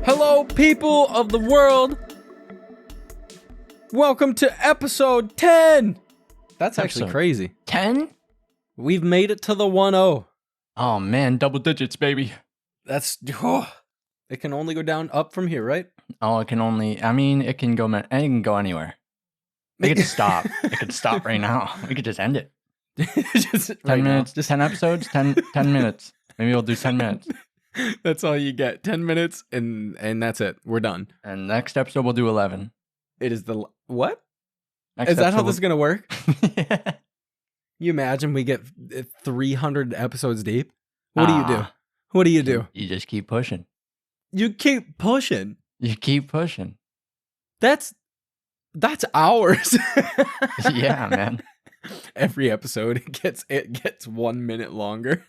Hello, people of the world. Welcome to episode 10. That's actually crazy. 10? We've made it to the 1-0. Oh man, double digits, baby. That's it can only go down up from here, right? Oh, it can go anywhere. It could stop. It could stop right now. We could just end it. Just 10 right minutes, now. 10 episodes, 10 minutes. Maybe we'll do 10 minutes. That's all you get. 10 minutes and that's it. We're done. And next episode we'll do 11. It is the what? Next Is that how episode this is going to work? Yeah. You imagine we get 300 episodes deep? What do you do? What do you do? You just keep pushing. You keep pushing. You keep pushing. That's hours. Yeah, man. Every episode it gets 1 minute longer.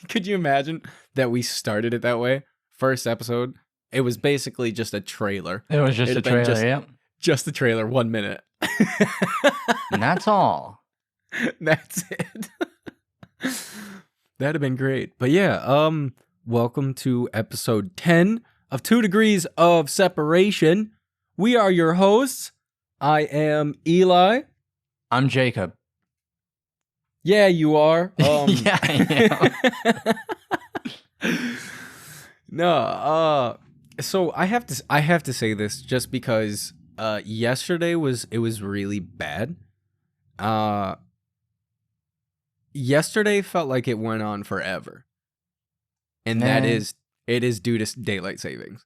Could you imagine that we started it that way? First episode, it was basically just a trailer. It was just a trailer, yep. Just a trailer, 1 minute. And that's all. That's it. That'd have been great. But yeah, welcome to episode 10 of 2 Degrees of Separation. We are your hosts. I am Eli. I'm Jacob. Yeah, you are. Yeah, I am. No, so I have to say this just because yesterday was really bad. Yesterday felt like it went on forever. And it is due to daylight savings.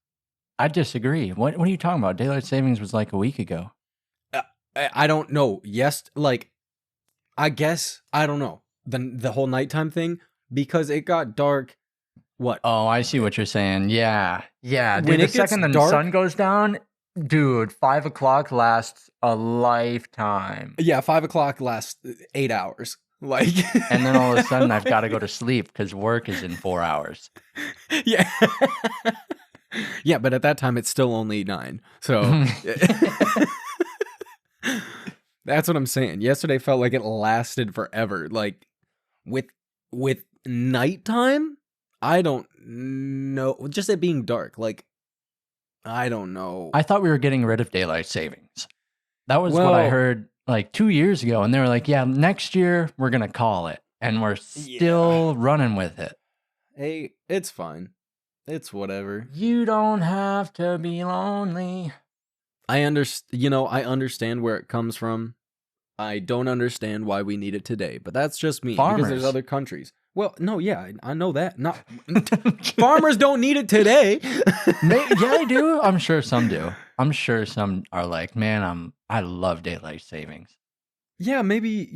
I disagree. What are you talking about? Daylight savings was like a week ago. I don't know. Yes, like I guess I don't know. The whole nighttime thing, because it got dark. What? Oh, I see what you're saying. Yeah. Dude, When the it gets second the dark- sun goes down, dude, 5 o'clock lasts a lifetime. Yeah, 5 o'clock lasts 8 hours. Like, And then all of a sudden, I've got to go to sleep because work is in 4 hours. Yeah. Yeah, but at that time it's still only 9. So that's what I'm saying. Yesterday felt like it lasted forever. Like with nighttime, I don't know. Just it being dark, like I don't know. I thought we were getting rid of daylight savings. That was what I heard like 2 years ago. And they were like, yeah, next year we're going to call it. And we're still running with it. Hey, it's fine. It's whatever. You don't have to be lonely. I understand where it comes from. I don't understand why we need it today, but that's just me. Farmers. Because there's other countries. Well, no, yeah, I know that. Not farmers don't need it today. Yeah, they do. I'm sure some do. I'm sure some are like, man, I love daylight savings. Yeah, maybe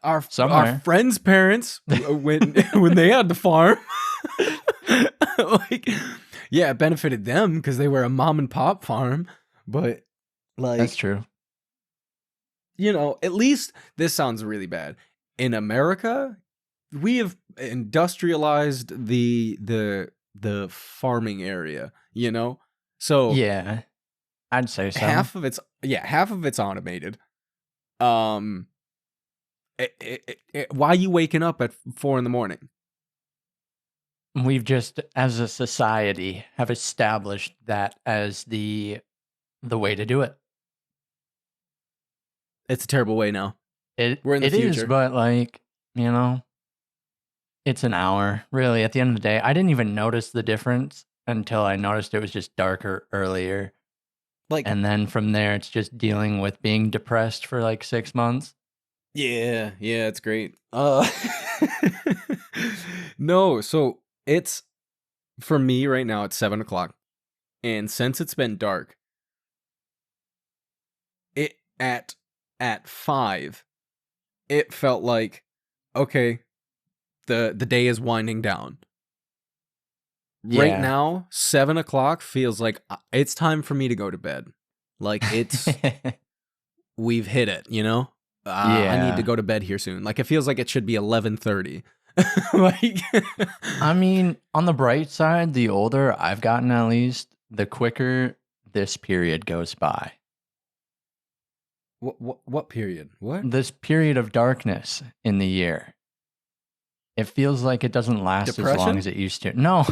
our Somewhere. friends' parents when they had the farm, like, yeah, it benefited them because they were a mom and pop farm. But like, That's true. At least this sounds really bad. In America, we have industrialized the farming area. So Yeah, I'd say so. half of it's automated. Why are you waking up at 4 a.m? We've just, as a society, have established that as the way to do it. It's a terrible way now. We're in the It future. is, but like, it's an hour. Really, at the end of the day, I didn't even notice the difference until I noticed it was just darker earlier. Like, And then from there, it's just dealing with being depressed for like 6 months. yeah, it's great. No, so it's for me right now. It's 7 o'clock, and since it's been dark, it at 5, it felt like okay, the day is winding down. Right Yeah. now, 7 o'clock feels like it's time for me to go to bed. Like it's we've hit it, I need to Yeah. go to bed here soon. Like it feels like it should be 11:30. Like I mean, on the bright side, the older I've gotten, at least, the quicker this period goes by. What period? What? This period of darkness in the year. It feels like it doesn't last as long as it used to. No.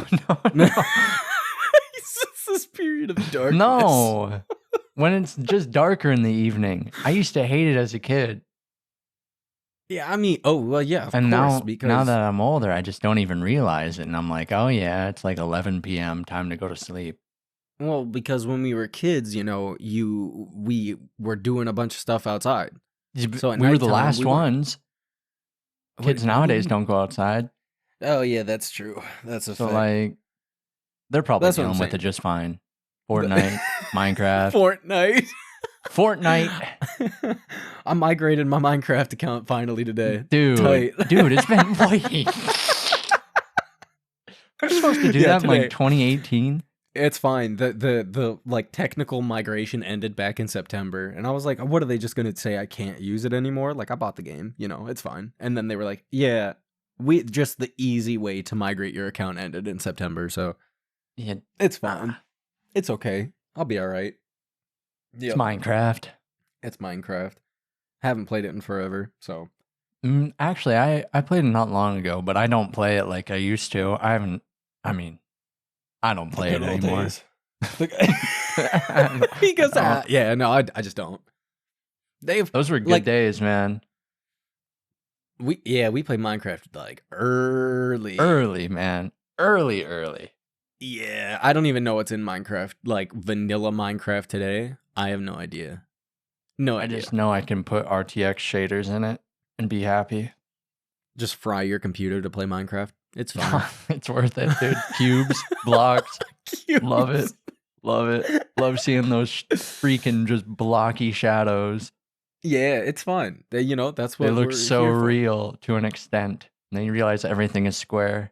It's this period of darkness. No. When it's just darker in the evening. I used to hate it as a kid. Yeah, I mean, oh, well, yeah, of And course. now, Because now that I'm older, I just don't even realize it. And I'm like, oh, yeah, it's like 11 p.m. Time to go to sleep. Well, because when we were kids, we were doing a bunch of stuff outside. So we were the last ones. Kids nowadays don't go outside. Oh, yeah, that's true. That's a fact. Like, they're probably dealing with it just fine. Fortnite, Minecraft. Fortnite. I migrated my Minecraft account finally today. Dude, it's been wait. We're supposed to do that in like 2018. It's fine. The like technical migration ended back in September, and I was like, what are they just gonna say I can't use it anymore? Like, I bought the game, it's fine. And then they were like, yeah, just the easy way to migrate your account ended in September, so yeah, it's fine. It's okay. I'll be all right. Yep. It's Minecraft. It's Minecraft. Haven't played it in forever, so. Actually, I played it not long ago, but I don't play it like I used to. I don't play it anymore. Because, I just don't. Those were good days, man. We played Minecraft like early. Early, man. Early. Yeah, I don't even know what's in Minecraft, like vanilla Minecraft today. I have no idea. I just know I can put RTX shaders in it and be happy. Just fry your computer to play Minecraft. It's fun. It's worth it, dude. Cubes, blocks. Love it. Love seeing those freaking just blocky shadows. Yeah, it's fun. That's what they look so real to an extent. And then you realize everything is square.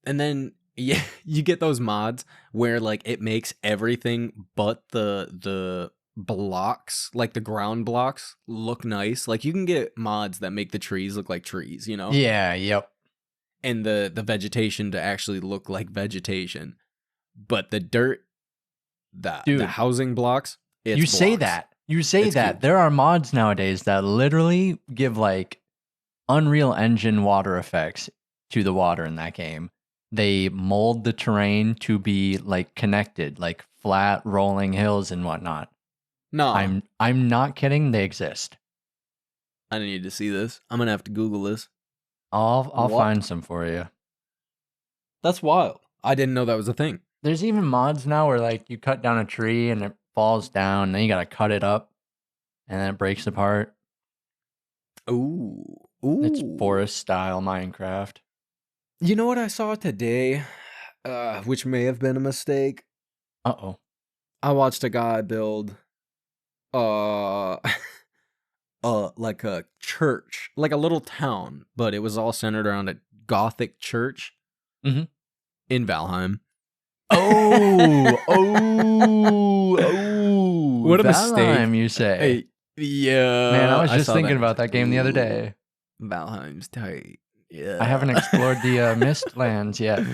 And then you get those mods where like it makes everything but the blocks, like the ground blocks, look nice. Like you can get mods that make the trees look like trees, Yeah, yep. And the vegetation to actually look like vegetation. But the dirt, the housing blocks, it's blocks. You say that. Cute. There are mods nowadays that literally give like Unreal Engine water effects to the water in that game. They mold the terrain to be like connected, like flat rolling hills and whatnot. No, I'm not kidding. They exist. I need to see this. I'm gonna have to Google this. I'll find some for you. That's wild. I didn't know that was a thing. There's even mods now where like you cut down a tree and it falls down, then you gotta cut it up, and then it breaks apart. Ooh. It's forest style Minecraft. You know what I saw today, which may have been a mistake? Uh-oh. I watched a guy build, like a church, like a little town, but it was all centered around a Gothic church in Valheim. Oh! What a Valheim, mistake. you say. Yeah. Man, I was just thinking about that game the other day. Valheim's tight. Yeah. I haven't explored the Mistlands yet.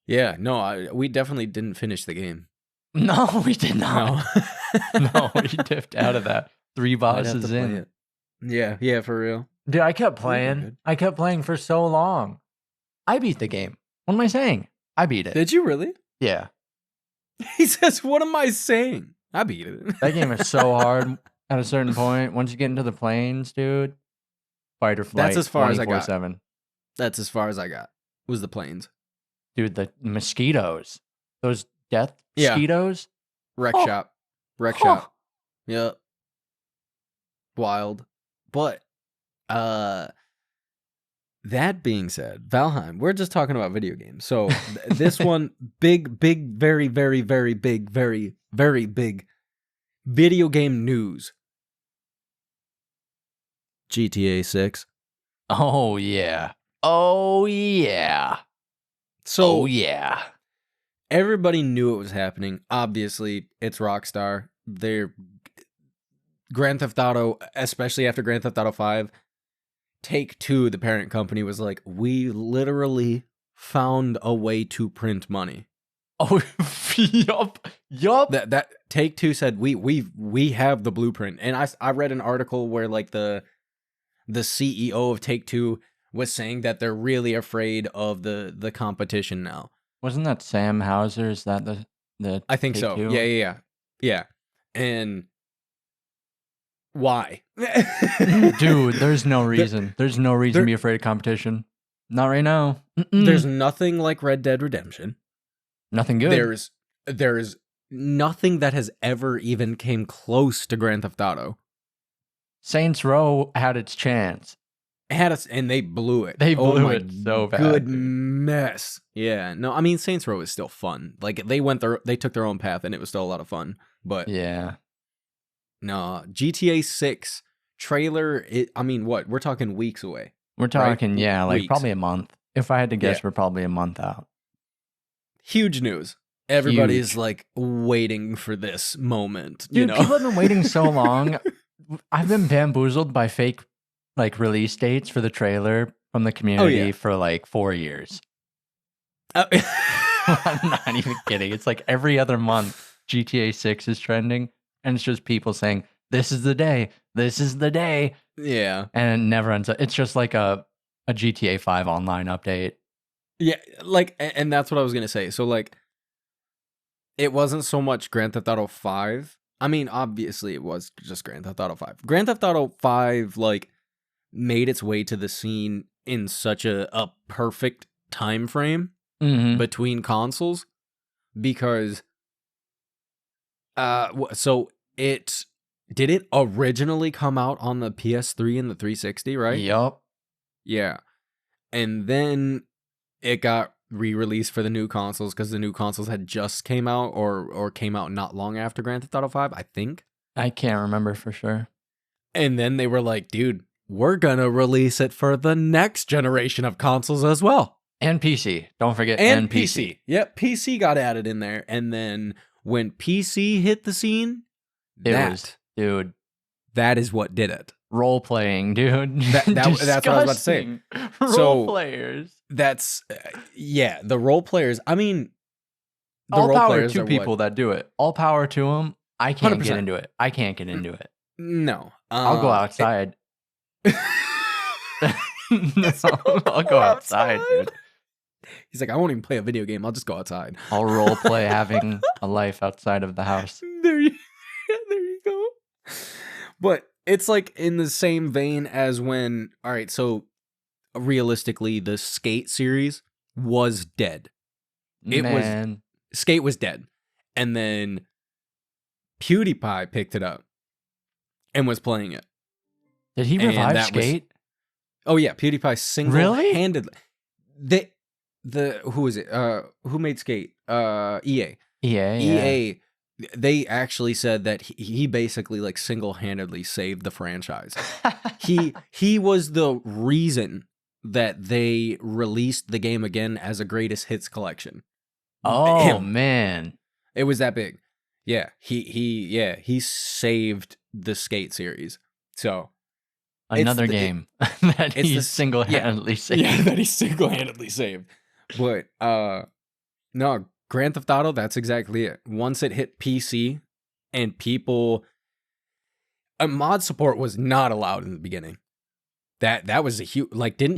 Yeah, no, we definitely didn't finish the game. No, we did not. No, we dipped out of that. 3 bosses in. Yeah, for real. Dude, I kept playing. I kept playing for so long. I beat the game. What am I saying? I beat it. Did you really? Yeah. He says, what am I saying? I beat it. That game is so hard at a certain point. Once you get into the plains, dude, fight or flight. That's as far as I got. 24/7. That's as far as I got. Was the plains. Dude, the mosquitoes. Those death mosquitoes. Wreck shop. Yep. Wild. But, that being said, Valheim, we're just talking about video games. So this one, big, very, very, very big, very, very big video game news. GTA 6. Oh, yeah. Oh, yeah. So, everybody knew it was happening. Obviously, it's Rockstar. They're Grand Theft Auto, especially after Grand Theft Auto 5. Take-Two, the parent company, was like, we literally found a way to print money. Oh, yup. That Take-Two said we have the blueprint, and I read an article where like the CEO of Take-Two was saying that they're really afraid of the competition now. Wasn't that Sam Hauser? Is that the I think so. Take-Two? Yeah. And why? Dude, there's no reason. There's no reason to be afraid of competition. Not right now. There's nothing like Red Dead Redemption. Nothing good. There's nothing that has ever even came close to Grand Theft Auto. Saints Row had its chance. Had us, and they blew it. They blew it so bad. Good mess. Yeah. No, I mean Saints Row is still fun. Like they took their own path, and it was still a lot of fun. But yeah, no, GTA 6 trailer. I mean, what we're talking weeks away. We're talking right? like weeks. Probably a month. If I had to guess, we're probably a month out. Huge news. Everybody's like waiting for this moment. Dude, you know, people have been waiting so long. I've been bamboozled by fake like release dates for the trailer from the community for like 4 years. I'm not even kidding. It's like every other month GTA 6 is trending, and it's just people saying, "This is the day. This is the day." Yeah. And it never ends up. It's just like a GTA 5 online update. Yeah, like, and that's what I was going to say. So like, it wasn't so much Grand Theft Auto 5. I mean, obviously it was just Grand Theft Auto 5. Grand Theft Auto 5, like, made its way to the scene in such a perfect time frame between consoles because so it originally come out on the PS3 and the 360, right? Yup. Yeah. And then it got re-released for the new consoles because the new consoles had just came out or came out not long after Grand Theft Auto 5, I think. I can't remember for sure. And then they were like, dude, we're going to release it for the next generation of consoles as well. And PC. Don't forget and PC. Yep, PC got added in there. And then when PC hit the scene, that is what did it. Role playing, dude. That's what I was about to say. Role players. That's, the role players. I mean, all power to people that do it. All power to them. I can't 100%. get into it. I can't get into it. No. I'll go outside. I'll go outside, dude. He's like, I won't even play a video game. I'll just go outside. I'll role play having a life outside of the house. There you go. But it's like in the same vein as when, all right, so realistically, the Skate series was dead. Skate was dead. And then PewDiePie picked it up and was playing it. Did he revive Skate? Oh yeah, PewDiePie single-handedly. Really? Who is it? Who made Skate? EA. EA. They actually said that he basically like single-handedly saved the franchise. he was the reason that they released the game again as a greatest hits collection. Oh man. It was that big. Yeah. He saved the Skate series. So another game that he single-handedly saved. Yeah, that he single-handedly saved. But no, Grand Theft Auto, that's exactly it. Once it hit PC and people, mod support was not allowed in the beginning. That was a huge, like, didn't,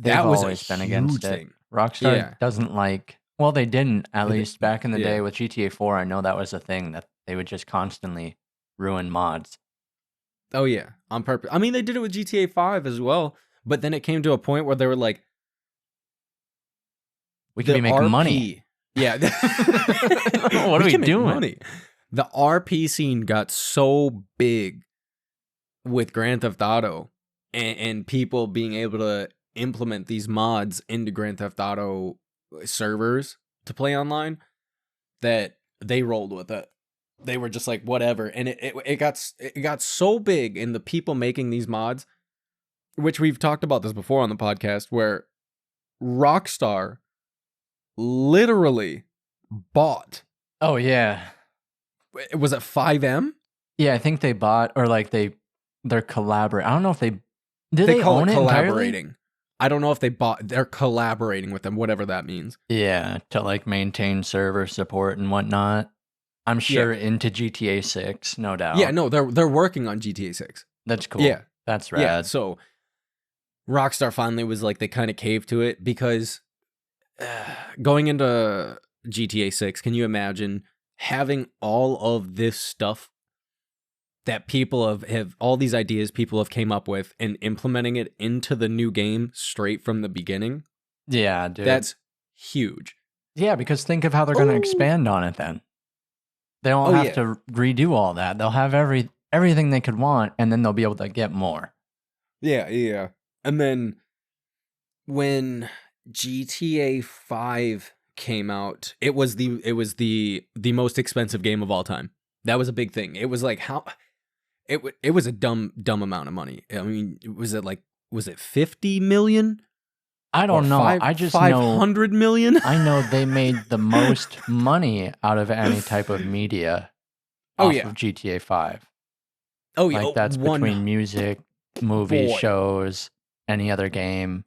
that was always been against it. Rockstar doesn't like, well, they didn't, at least back in the day with GTA 4. I know that was a thing that they would just constantly ruin mods. Oh yeah, on purpose. I mean, they did it with GTA 5 as well, but then it came to a point where they were like, we could be making money. Yeah. What are we doing? Money. The RP scene got so big with Grand Theft Auto and people being able to implement these mods into Grand Theft Auto servers to play online that they rolled with it. They were just like, whatever. And it got so big in the people making these mods, which we've talked about this before on the podcast, where Rockstar literally bought. Oh yeah. Was it 5M? Yeah, I think they bought, or like they're collaborating. I don't know if they call own it it collaborating. Entirely? I don't know if they bought. They're collaborating with them, whatever that means. Yeah, to like maintain server support and whatnot. I'm sure into GTA 6, no doubt. Yeah, no, they're working on GTA 6. That's cool. Yeah. That's rad. Yeah, so Rockstar finally was like, they kind of caved to it because going into GTA 6, can you imagine having all of this stuff that people have all these ideas people have came up with and implementing it into the new game straight from the beginning? Yeah, dude. That's huge. Yeah, because think of how they're going to expand on it then. They don't have to redo all that. They'll have everything they could want, and then they'll be able to get more. Yeah. And then when GTA 5 came out, it was the most expensive game of all time. That was a big thing. It was like how it was a dumb amount of money. I mean, was it 50 million? I don't know. I just know 500 million. I know they made the most money out of any type of media off of GTA 5. Oh yeah, like that's between music, movies, shows, any other game.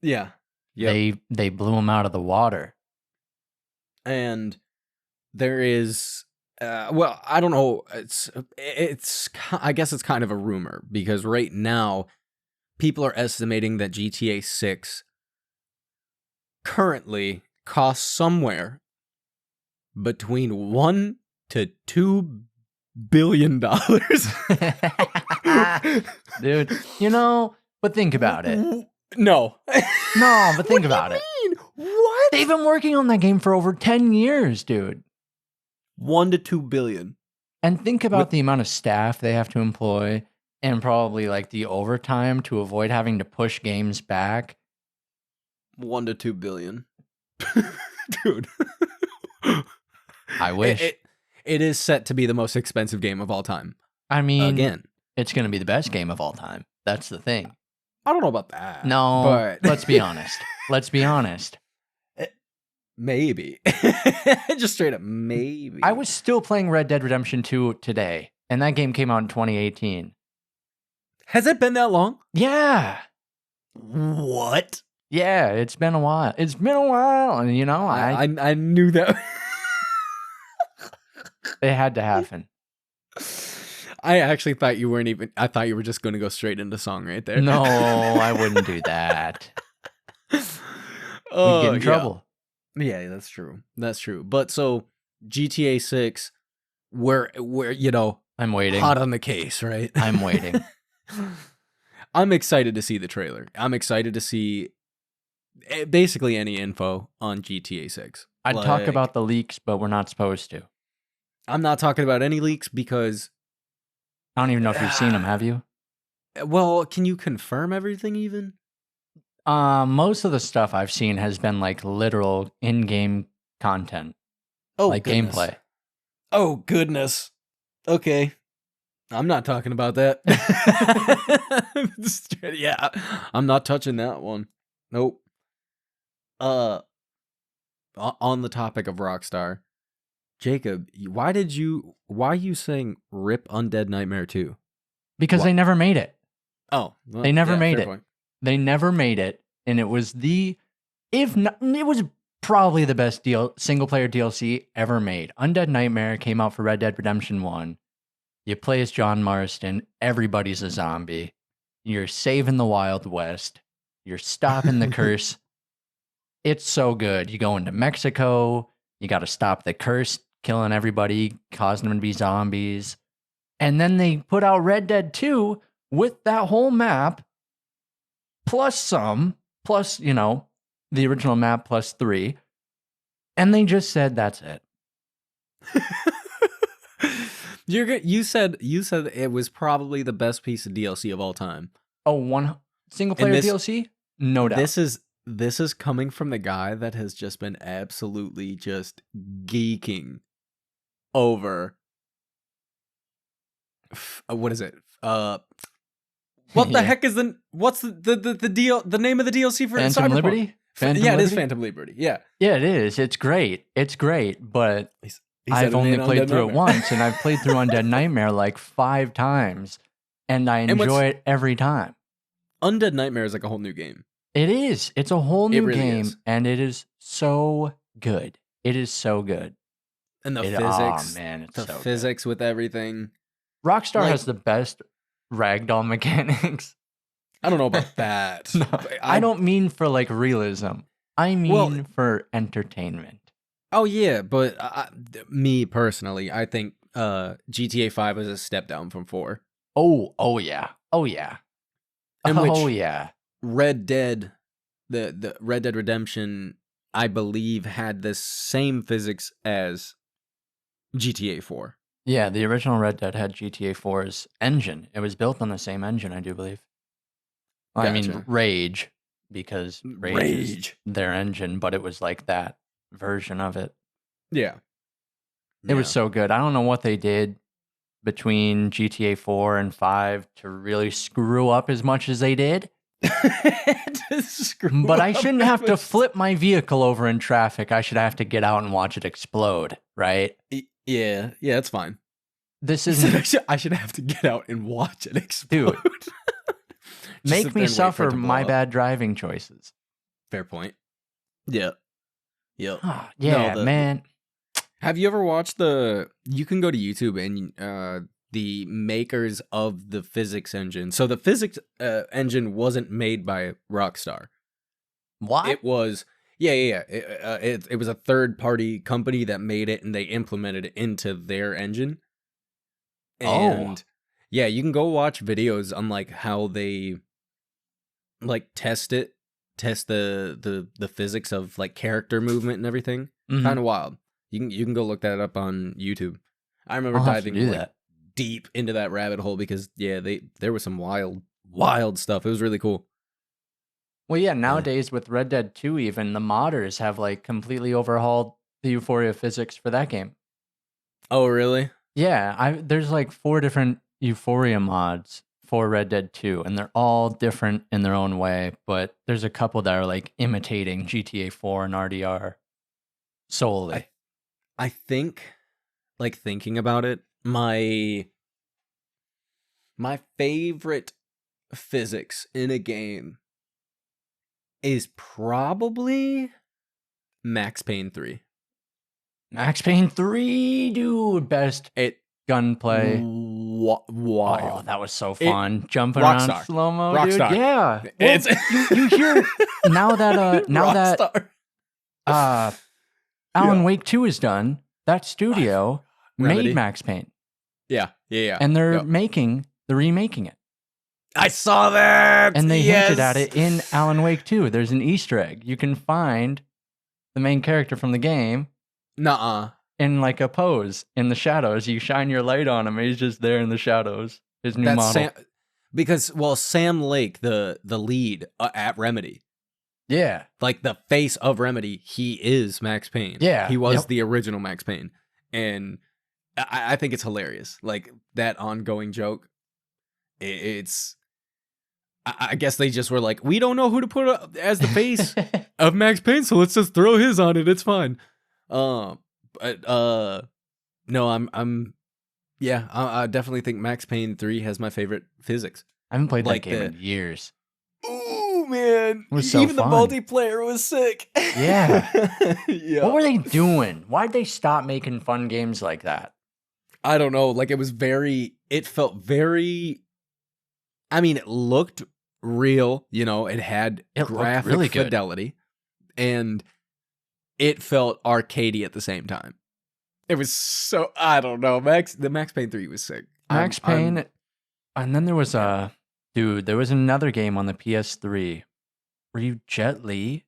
Yeah. They blew them out of the water. And there is well, I don't know. It's I guess it's kind of a rumor because right now people are estimating that GTA 6 currently costs somewhere between $1 to $2 billion. Dude, but think about it. No, but think about it. What? They've been working on that game for over 10 years, dude. $1 to $2 billion. And think about the amount of staff they have to employ and probably like the overtime to avoid having to push games back. $1 to $2 billion. Dude. I wish. It is set to be the most expensive game of all time. I mean, again, it's going to be the best game of all time. That's the thing. I don't know about that. No, but let's be honest. Let's be honest. Maybe. Just straight up, maybe. I was still playing Red Dead Redemption 2 today, and that game came out in 2018. Has it been that long? Yeah. What? Yeah, it's been a while. It's been a while, and I knew that. It had to happen. I actually thought you weren't even. I thought you were just going to go straight into song right there. No, I wouldn't do that. We'd get in trouble. Yeah, that's true. That's true. But so GTA 6, where I'm waiting. Hot on the case, right? I'm waiting. I'm excited to see the trailer. I'm excited to see basically any info on GTA 6. I'd talk about the leaks, but we're not supposed to. I'm not talking about any leaks because I don't even know if you've seen them, have you? Well, can you confirm everything even? Most of the stuff I've seen has been like literal in-game content. Like goodness. Gameplay. Oh, goodness. Okay. I'm not talking about that. Yeah. I'm not touching that one. Nope. On the topic of Rockstar, Jacob, why are you saying RIP Undead Nightmare 2? Because they never made it. Oh. Well, they never made fair it. Point. They never made it. And it was it was probably the best single-player DLC ever made. Undead Nightmare came out for Red Dead Redemption 1. You play as John Marston. Everybody's a zombie. You're saving the Wild West. You're stopping the curse. It's so good. You go into Mexico. You got to stop the curse, killing everybody, causing them to be zombies. And then they put out Red Dead 2 with that whole map, plus the original map plus 3. And they just said, that's it. You said it was probably the best piece of DLC of all time. Oh, one single player DLC? No doubt. This is coming from the guy that has just been absolutely just geeking over what is it? What the heck is what's the deal? The name of the DLC for Phantom Cyberpunk? Liberty? Phantom Liberty? It is Phantom Liberty. Yeah. Yeah, it is. It's great. But I've only played through it once, and I've played through Undead Nightmare like 5 times, and I enjoy it every time. Undead Nightmare is like a whole new game. It is. It's a whole new really game, is. and it is so good. It is so good. and the Oh physics, man, it's the so good. physics with everything. Rockstar Like- has the best ragdoll mechanics. I don't know about that. No, but I don't mean for like realism. I mean for entertainment. Oh yeah, but me personally, I think GTA 5 is a step down from 4. Oh yeah. Oh yeah. In Oh which yeah. Red Dead, the Red Dead Redemption, I believe, had the same physics as GTA 4. Yeah, the original Red Dead had GTA 4's engine. It was built on the same engine, I do believe. Well, I mean, Gotcha. Rage, because Rage is their engine, but it was like that version of it. Yeah. It was so good. I don't know what they did between GTA 4 and 5 to really screw up as much as they did. But I shouldn't have to flip my vehicle over in traffic. I should have to get out and watch it explode, right? Yeah, it's fine. This isn't. I should have to get out and watch it explode. Dude, make me suffer my bad driving choices. Fair point. Yeah. Yep. Yeah, man. Have you ever watched you can go to YouTube and the makers of the physics engine. So the physics engine wasn't made by Rockstar. What? It was, yeah. It was a third-party company that made it, and they implemented it into their engine. And yeah, you can go watch videos on like how they like test the physics of like character movement and everything. Mm-hmm. Kind of wild. You can go look that up on YouTube. I remember I'll diving have to do that. Deep into that rabbit hole because there was some wild stuff. It was really cool. Well, yeah, nowadays with Red Dead 2 even, the modders have like completely overhauled the Euphoria physics for that game. Oh, really? Yeah, there's like 4 different Euphoria mods for Red Dead 2, and they're all different in their own way, but there's a couple that are like imitating GTA 4 and RDR solely. I think, like thinking about it, my favorite physics in a game is probably Max Payne 3. Max Payne 3, dude, best gunplay. Wild. Oh, that was so fun. Jumping around slow-mo, dude. Yeah. It's you hear now that Alan Wake 2 is done, that studio made Max Payne. Yeah. And they're remaking it. I saw that. And they hinted at it in Alan Wake 2. There's an Easter egg. You can find the main character from the game. Nuh-uh. In like a pose in the shadows. You shine your light on him. He's just there in the shadows. His new model. Because Sam Lake, the lead at Remedy. Yeah. Like the face of Remedy, he is Max Payne. Yeah. He was the original Max Payne. And I think it's hilarious. Like that ongoing joke. It's I guess they just were like, we don't know who to put up as the face of Max Payne, so let's just throw his on it. It's fine. But no, I definitely think Max Payne 3 has my favorite physics. I haven't played that game in years. Ooh, man. It was so Even fun. The multiplayer was sick. Yeah. Yeah. What were they doing? Why'd they stop making fun games like that? I don't know. Like it felt very, I mean, it looked real, it had graphic really fidelity, and it felt arcadey at the same time. It was so, I don't know. The Max Payne 3 was sick. Max Payne, and then there was there was another game on the PS3. Were you Jet Li?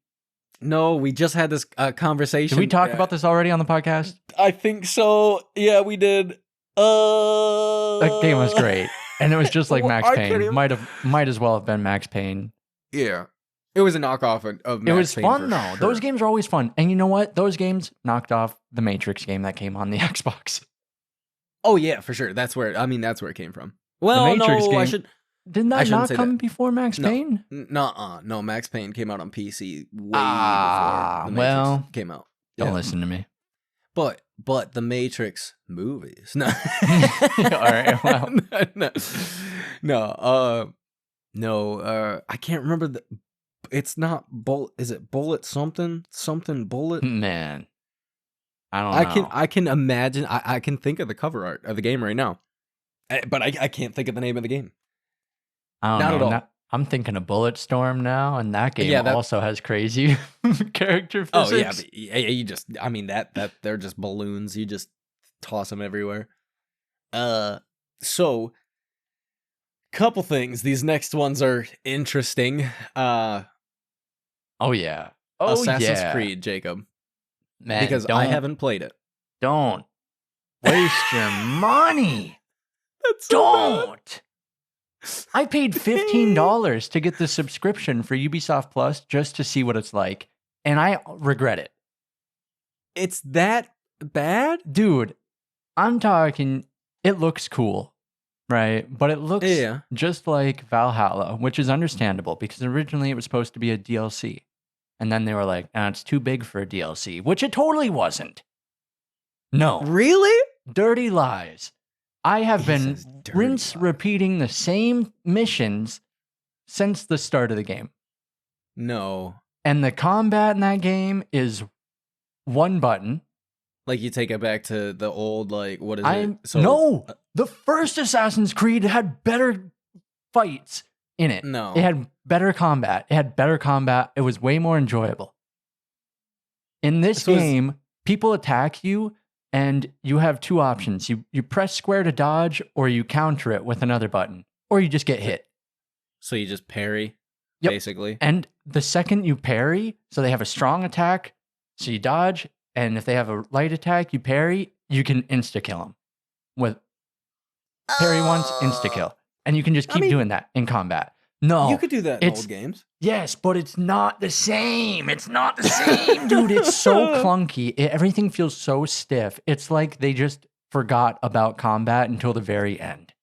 No, we just had this conversation. Did we talk about this already on the podcast? I think so. Yeah, we did. That game was great. And it was just like Max Payne. Might as well have been Max Payne. Yeah. It was a knockoff of Max Payne. It was fun, though. Sure. Those games are always fun. And you know what? Those games knocked off the Matrix game that came on the Xbox. Oh, yeah, for sure. That's where it came from. Well, the Matrix no, game. Didn't that not come before Max Payne? No, Max Payne came out on PC way before the Matrix came out. Don't listen to me. But the Matrix movies. No. All right. Well. No. I can't remember it's not Bullet. Is it Bullet something? Something Bullet? Man. I don't know. I can imagine. I can think of the cover art of the game right now, but I can't think of the name of the game. I don't Not know. at all. I'm thinking of Bulletstorm now, and that game Yeah, also has crazy character physics. Oh yeah, but you just. I mean that they're just balloons. You just toss them everywhere. So couple things. These next ones are interesting. Oh yeah. Oh Assassin's yeah. Creed, Jacob. Man, Because I haven't played it. Don't waste your money. That's so Don't. I paid $15 to get the subscription for Ubisoft Plus just to see what it's like, and I regret it. It's that bad? Dude, I'm talking, it looks cool, right? But it looks just like Valhalla, which is understandable because originally it was supposed to be a DLC. And then they were like, it's too big for a DLC, which it totally wasn't. No. Really? Dirty lies. I have been repeating the same missions since the start of the game. No. And the combat in that game is one button. Like you take it back to the old, like, what is it? No! The first Assassin's Creed had better fights in it. No. It had better combat. It was way more enjoyable. In this game, people attack you, and you have two options. You press square to dodge, or you counter it with another button, or you just get hit. So you just parry, basically. And the second you parry, so they have a strong attack, so you dodge, and if they have a light attack, you parry, you can insta-kill them. With parry once, insta-kill. And you can just keep doing that in combat. No. You could do that in old games. Yes, but it's not the same. It's not the same, dude. It's so clunky. Everything feels so stiff. It's like they just forgot about combat until the very end.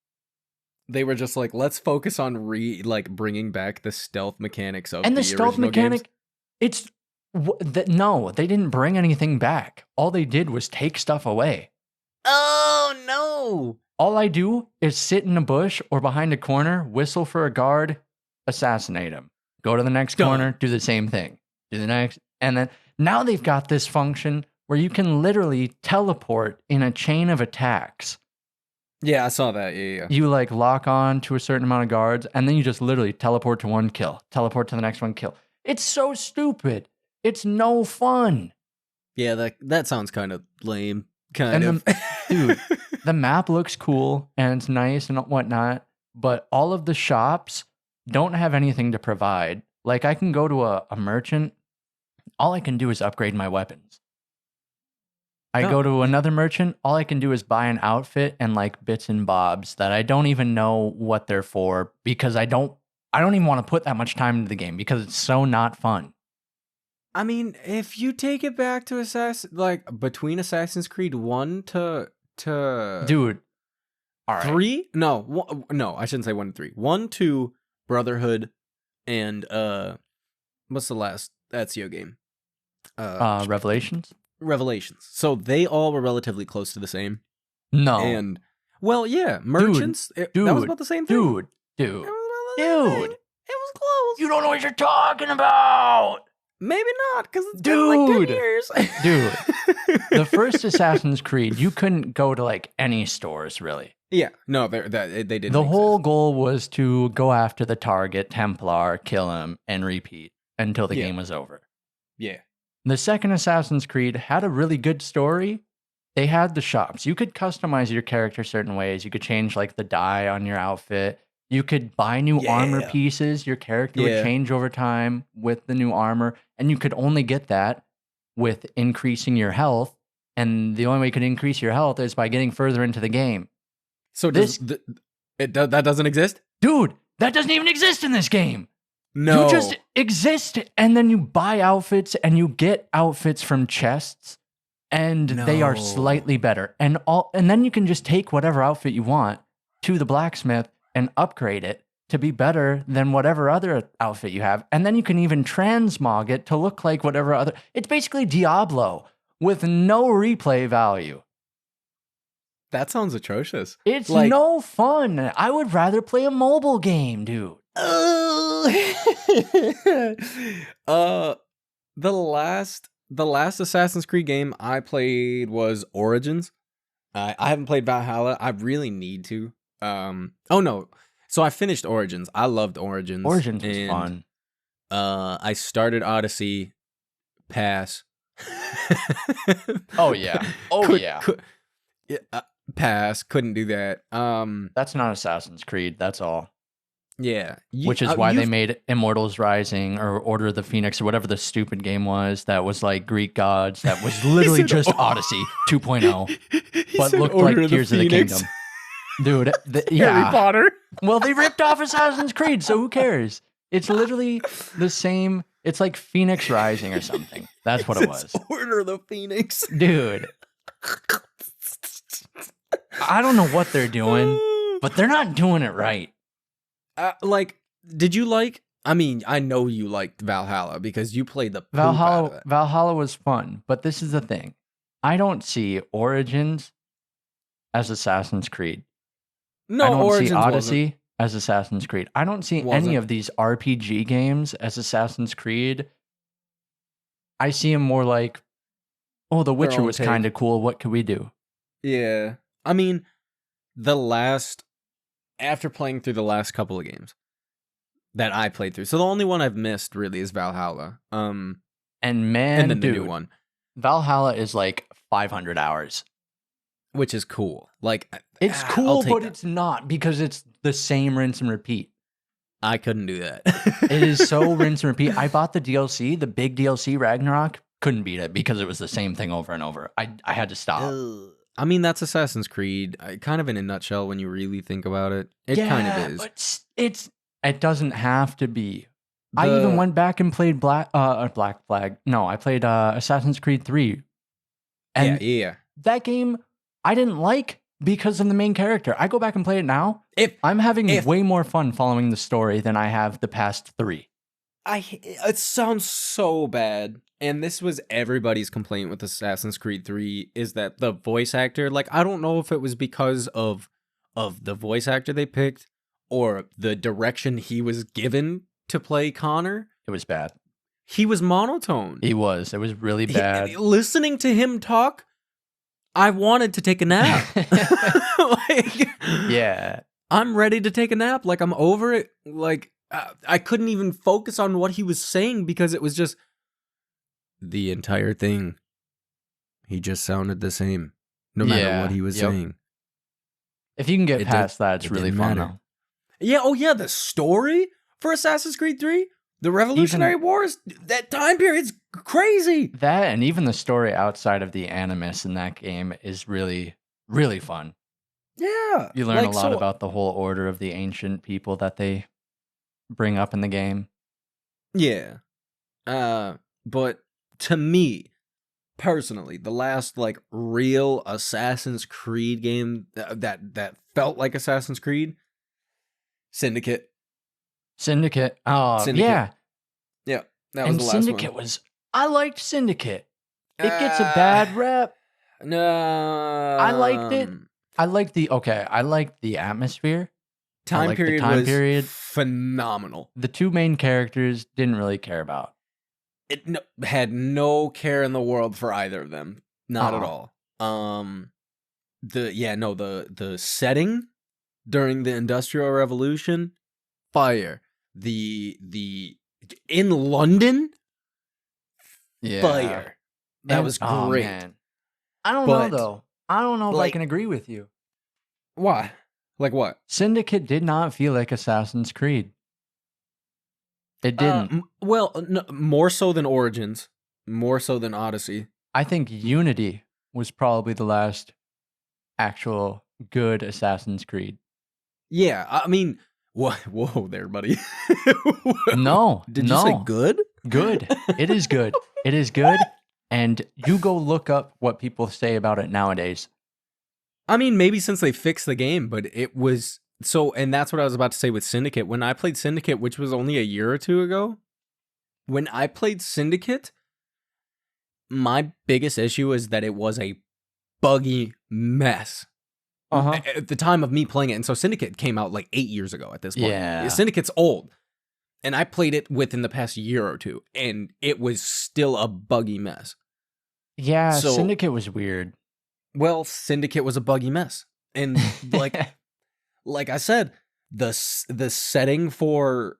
They were just like, let's focus on bringing back the stealth mechanics of the And the stealth mechanic, games. No, they didn't bring anything back. All they did was take stuff away. Oh, no. All I do is sit in a bush or behind a corner, whistle for a guard, assassinate him. Go to the next corner, do the same thing. Do the next. And then now they've got this function where you can literally teleport in a chain of attacks. Yeah, I saw that. Yeah. You like lock on to a certain amount of guards, and then you just literally teleport to one kill, teleport to the next one kill. It's so stupid. It's no fun. Yeah, that sounds kind of lame. Dude, the map looks cool and it's nice and whatnot, but all of the shops don't have anything to provide. Like, I can go to a merchant. All I can do is upgrade my weapons. I go to another merchant. All I can do is buy an outfit and like bits and bobs that I don't even know what they're for because I don't even want to put that much time into the game because it's so not fun. I mean, if you take it back to between Assassin's Creed 1 to dude, all right. 3? No, I shouldn't say 1 and 3. 1, 2, Brotherhood, and what's the last Ezio game? Revelations. So they all were relatively close to the same. No. And well, yeah, Merchants. That was about the same thing. Dude. It was close. You don't know what you're talking about. Maybe not, because it's been like 10 years. Dude, the first Assassin's Creed, you couldn't go to like any stores, really. Yeah, no, they didn't. The whole goal was to go after the target, Templar, kill him, and repeat until the game was over. Yeah. The second Assassin's Creed had a really good story. They had the shops. You could customize your character certain ways. You could change like the dye on your outfit. You could buy new armor pieces. Your character would change over time with the new armor. And you could only get that with increasing your health. And the only way you could increase your health is by getting further into the game. So that doesn't exist? Dude, that doesn't even exist in this game. No. You just exist and then you buy outfits and you get outfits from chests. And they are slightly better. And then you can just take whatever outfit you want to the blacksmith and upgrade it to be better than whatever other outfit you have. And then you can even transmog it to look like whatever other... It's basically Diablo with no replay value. That sounds atrocious. It's no fun. I would rather play a mobile game, dude. The last the last Assassin's Creed game I played was Origins. I haven't played Valhalla. I really need to. Oh no. So I finished Origins. I loved Origins. Origins was fun. I started Odyssey. Pass. Oh yeah. Pass. Couldn't do that. That's not Assassin's Creed. That's all. Yeah. Which is why they made Immortals Rising or Order of the Phoenix or whatever the stupid game was that was like Greek gods. That was literally just Odyssey 2.0, but looked like Tears of the Kingdom. Dude, yeah. Harry Potter. Well, they ripped off Assassin's Creed, so who cares? It's literally the same. It's like Phoenix Rising or something. That's what it was. Order of the Phoenix. Dude. I don't know what they're doing, but they're not doing it right. Did you like? I mean, I know you liked Valhalla because you played the poop out of it. Valhalla was fun, but this is the thing. I don't see Origins as Assassin's Creed. No, I don't Origins see Odyssey wasn't. as Assassin's Creed. I don't see any of these RPG games as Assassin's Creed. I see them more like, oh, The Witcher was kind of cool. What could we do? Yeah. I mean, after playing through the last couple of games that I played through, so the only one I've missed really is Valhalla. And man, and then dude, the new one. Valhalla is like 500 hours. Which is cool. Like, it's cool, but it's not because it's the same rinse and repeat. I couldn't do that. It is so rinse and repeat. I bought the DLC, the big DLC Ragnarok. Couldn't beat it because it was the same thing over and over. I had to stop. I mean, that's Assassin's Creed, kind of in a nutshell when you really think about it. It kind of is. But it doesn't have to be. I even went back and played Black Flag. No, I played Assassin's Creed 3. And yeah. That game I didn't like because of the main character. I go back and play it now. I'm having way more fun following the story than I have the past 3. It sounds so bad. And this was everybody's complaint with Assassin's Creed 3 is that the voice actor, like, I don't know if it was because of the voice actor they picked or the direction he was given to play Connor. It was bad. He was monotone. He was. It was really bad. Listening to him talk, I wanted to take a nap. Yeah. I'm ready to take a nap. Like, I'm over it. Like, I couldn't even focus on what he was saying because it was just the entire thing. He just sounded the same, no matter what he was saying. If you can get past that, it's really fun, though. Yeah, oh yeah, the story for Assassin's Creed 3, the Revolutionary Wars, that time period's crazy. That and even the story outside of the Animus in that game is really, really fun. Yeah. You learn a lot about the whole order of the ancient people that they bring up in the game. Yeah. But to me, personally, the last like real Assassin's Creed game that felt like Assassin's Creed, Syndicate. Oh, Syndicate. yeah. Yeah, that was the last Syndicate one. I liked Syndicate. It gets a bad rep. No. I liked it. I liked the atmosphere. Time period was phenomenal. The two main characters didn't really care about. It had no care in the world for either of them. Not at all. The setting during the Industrial Revolution, fire. The in London, fire. That was great. Man. I don't know though. I don't know if I can agree with you. Why? Like what? Syndicate did not feel like Assassin's Creed. It didn't. More so than Origins. More so than Odyssey. I think Unity was probably the last actual good Assassin's Creed. Yeah, I mean, whoa there, buddy. No. Did you say good? Good. It is good. It is good. And you go look up what people say about it nowadays. I mean, maybe since they fixed the game, but it was... So, and that's what I was about to say with Syndicate. When I played Syndicate, which was only a year or two ago, when I played Syndicate, my biggest issue is that it was a buggy mess. At the time of me playing it. And so Syndicate came out like 8 years ago at this point. Yeah. Syndicate's old. And I played it within the past year or two, and it was still a buggy mess. Yeah, So, Syndicate was weird. well, Syndicate was a buggy mess. And like I said, the setting for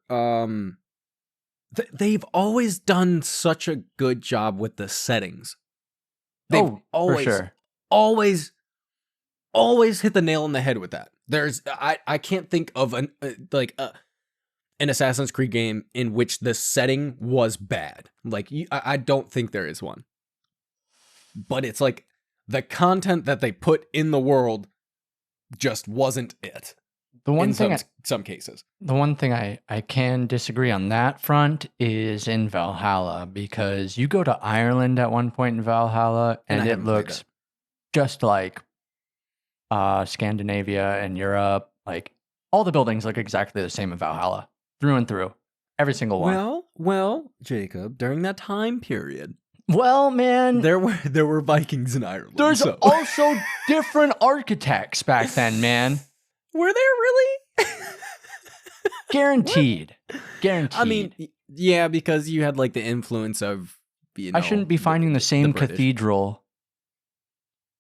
they've always done such a good job with the settings. They've for sure. always hit the nail on the head with that. There's I can't think of an Assassin's Creed game in which the setting was bad. Like I don't think there is one. But it's like the content that they put in the world just wasn't it. The one thing some cases. The one thing I can disagree on that front is in Valhalla, because you go to Ireland at one point in Valhalla and it looks just like Scandinavia and Europe. Like all the buildings look exactly the same in Valhalla, through and through. Every single one. Well, Jacob, during that time period. Well, man, there were Vikings in Ireland. There's also different architects back then, man. Were there really? Guaranteed. Guaranteed. I mean, yeah, because you had like the influence of, I shouldn't be finding the same cathedral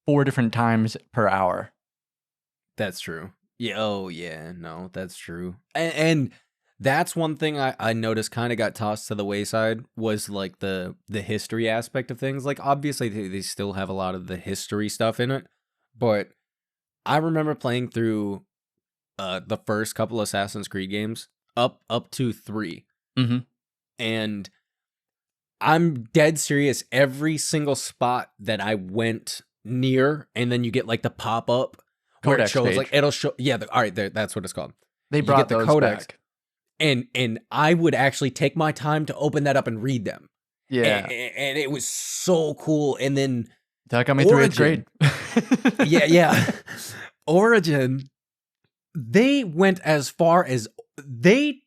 4 different times per hour. That's true. Yeah. Oh, yeah. No, that's true. And that's one thing I noticed kind of got tossed to the wayside was like the history aspect of things. Like obviously they still have a lot of the history stuff in it, but I remember playing through the first couple Assassin's Creed games up to 3. Mm-hmm. And I'm dead serious. Every single spot that I went near, and then you get like the pop up where it shows page. Like it'll show. Yeah, all right, that's what it's called. They brought the codex back. And I would actually take my time to open that up and read them. Yeah, and it was so cool. And then that got me through 8th grade. yeah. Origin. They went as far as they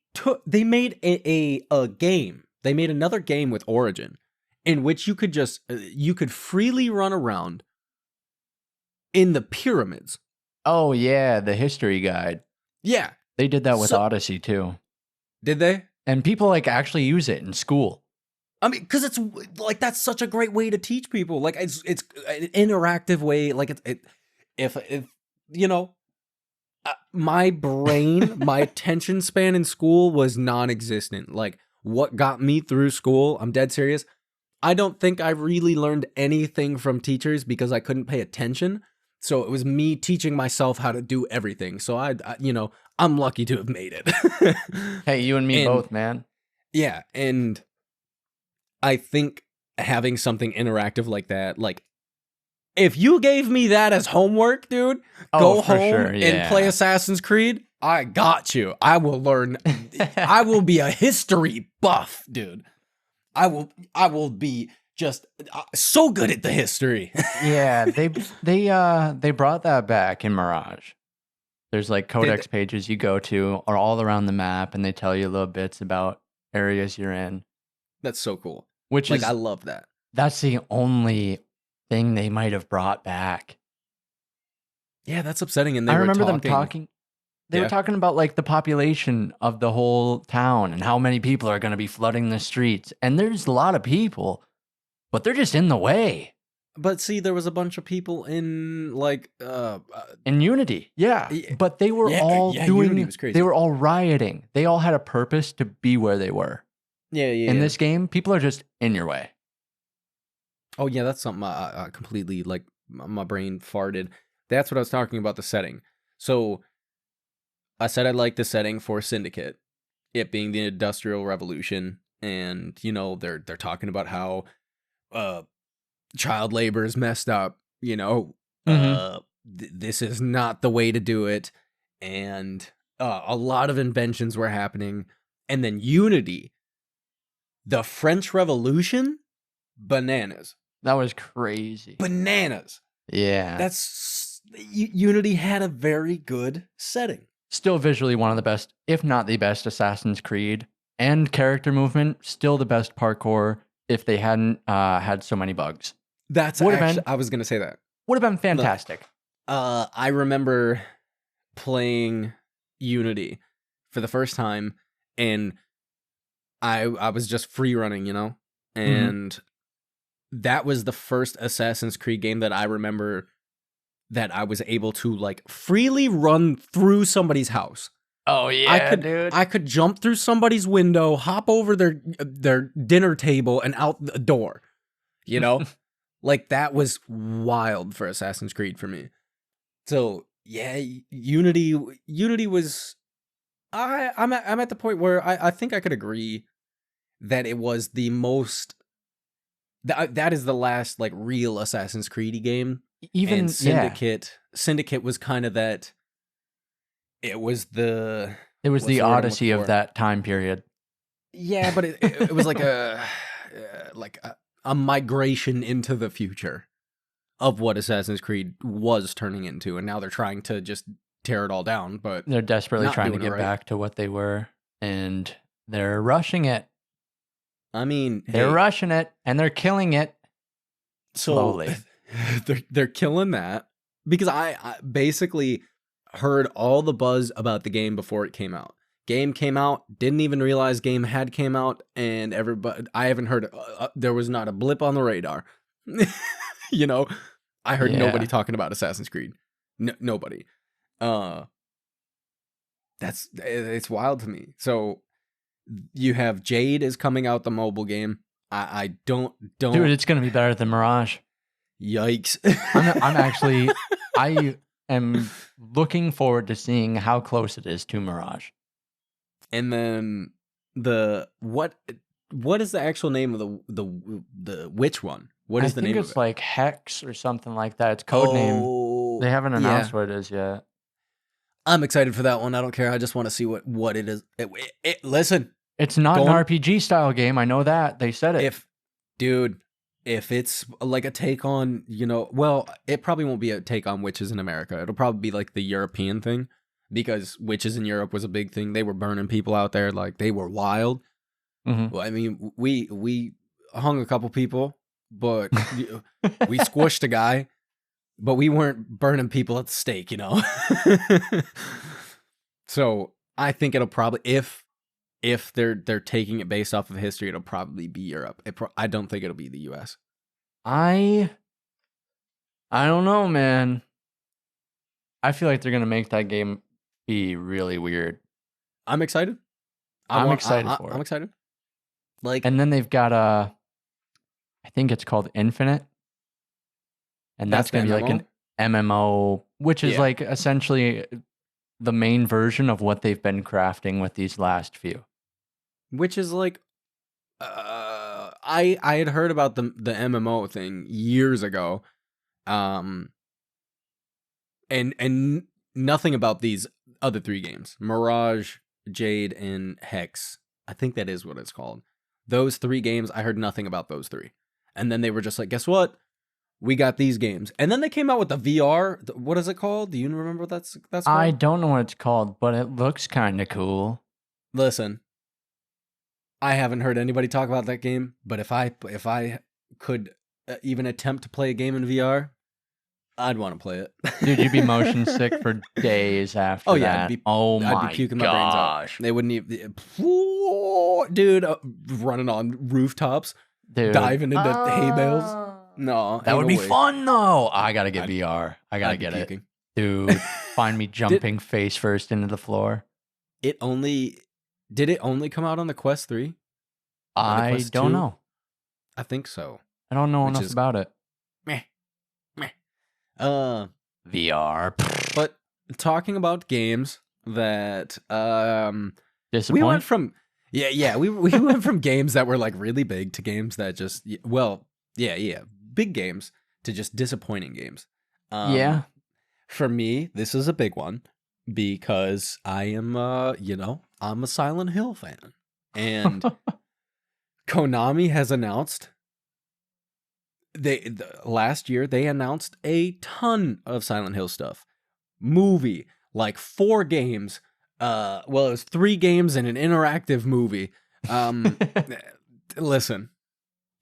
made a game. They made another game with Origin in which you could freely run around in the pyramids. Oh yeah, the history guide. Yeah. They did that with Odyssey too. Did they? And people like actually use it in school. I mean, because it's like that's such a great way to teach people. Like it's an interactive way. Like if you know, my brain, my attention span in school was non-existent. Like what got me through school, I'm dead serious. I don't think I really learned anything from teachers because I couldn't pay attention. So it was me teaching myself how to do everything. So I I'm lucky to have made it. Hey, you and me both, man. Yeah, and I think having something interactive like that, like if you gave me that as homework, dude, go home and play Assassin's Creed, I got you. I will learn. I will be a history buff, dude. I will be just so good at the history. Yeah, they brought that back in Mirage. There's like codex pages you go to are all around the map, and they tell you little bits about areas you're in. That's so cool. I love that. That's the only thing they might have brought back. Yeah, that's upsetting. And I remember them talking. They were talking about like the population of the whole town and how many people are going to be flooding the streets. And there's a lot of people, but they're just in the way. But see, there was a bunch of people in like in Unity, yeah. But they were all doing. Unity was crazy. They were all rioting. They all had a purpose to be where they were. Yeah. In this game, people are just in your way. Oh yeah, that's something I completely like. My brain farted. That's what I was talking about. The setting. So I said I like the setting for Syndicate, it being the Industrial Revolution, and they're talking about how child labor is messed up. This is not the way to do it, and a lot of inventions were happening, and then Unity, the French Revolution, bananas. That was crazy. Bananas. Yeah. Unity had a very good setting. Still visually one of the best, if not the best, Assassin's Creed. And character movement, still the best parkour if they hadn't had so many bugs. I was going to say that. Would have been fantastic. Look, I remember playing Unity for the first time, and I was just free running, and that was the first Assassin's Creed game that I remember that I was able to like freely run through somebody's house. Oh yeah, dude. I could jump through somebody's window, hop over their dinner table and out the door. Like that was wild for Assassin's Creed for me. So, yeah, Unity was I'm at the point where I think I could agree that it was the most that is the last like real Assassin's Creed game. Even and Syndicate was kind of that. It was the Odyssey of that time period. Yeah, but it was like a migration into the future of what Assassin's Creed was turning into, and now they're trying to just tear it all down. But they're desperately trying to get right. back to what they were, and they're rushing it. I mean, they're rushing it, and they're killing it slowly. They're killing that because I basically heard all the buzz about the game before it came out. Game came out, didn't even realize game had came out, and everybody I haven't heard there was not a blip on the radar. I heard nobody talking about Assassin's Creed. Nobody. It's wild to me. So you have Jade is coming out, the mobile game. I don't Dude, it's gonna be better than Mirage. Yikes. I am looking forward to seeing how close it is to Mirage. And then what is the actual name of the which one? What is the name of it? I think it's like Hex or something like that. It's code name. They haven't announced what it is yet. I'm excited for that one. I don't care. I just want to see what it is. Listen. It's not an RPG style game. I know that. They said it. If it's like a take on, well, it probably won't be a take on witches in America. It'll probably be like the European thing, because witches in Europe was a big thing. They were burning people out there. Like, they were wild. Mm-hmm. Well, I mean, we hung a couple people, but we squished a guy, but we weren't burning people at the stake, So I think it'll probably, if they're taking it based off of history, it'll probably be Europe. I don't think it'll be the US. I don't know, man. I feel like they're gonna make that game be really weird. I'm excited. I'm excited for it. I'm excited. And then they've got I think it's called Infinite, and that's gonna be like an MMO, which is like essentially the main version of what they've been crafting with these last few. Which is like, I had heard about the MMO thing years ago, and nothing about these other 3 games: Mirage, Jade, and Hex. I think that is what it's called. Those 3 games, I heard nothing about those 3, and then they were just like, "Guess what? We got these games." And then they came out with the VR. What is it called? Do you remember what that's called? I don't know what it's called, but it looks kind of cool. Listen. I haven't heard anybody talk about that game, but if I could even attempt to play a game in VR, I'd want to play it. Dude, you'd be motion sick for days after that. I'd be puking my brains out. They wouldn't even... Dude, running on rooftops, diving into hay bales. No, that would be fun, though. I gotta get VR. I gotta get it. Dude, find me jumping face first into the floor. Did it only come out on the Quest 3? I don't know. I think so. I don't know enough about it. Meh. VR. But talking about games that we went from we went from games that were like really big to games that just big games to just disappointing games. For me, this is a big one because I am I'm a Silent Hill fan, and Konami has announced last year they announced a ton of Silent Hill stuff. Movie, like 4 games. It was 3 games and an interactive movie. Listen,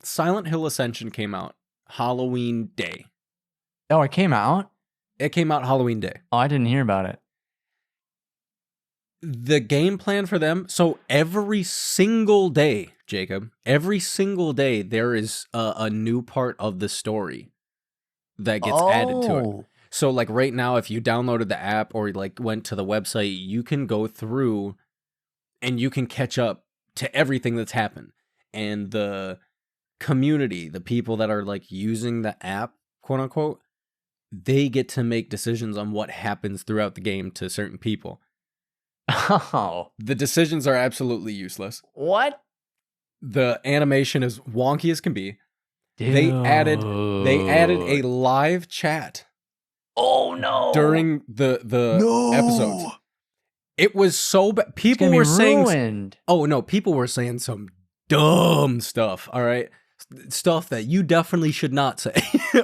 Silent Hill Ascension came out Halloween Day. Oh, it came out? It came out Halloween Day. Oh, I didn't hear about it. the game plan for them. So every single day, Jacob, every single day there is a new part of the story that gets added to it. Oh. So like right now, if you downloaded the app or like went to the website, you can go through and you can catch up to everything that's happened. And the community, the people that are like using the app, quote unquote, they get to make decisions on what happens throughout the game to certain people. Oh. The decisions are absolutely useless. What? The animation is wonky as can be. Dude. They added a live chat. Oh no. During the episodes. It was so bad. People were saying people were saying some dumb stuff, all right? Stuff that you definitely should not say.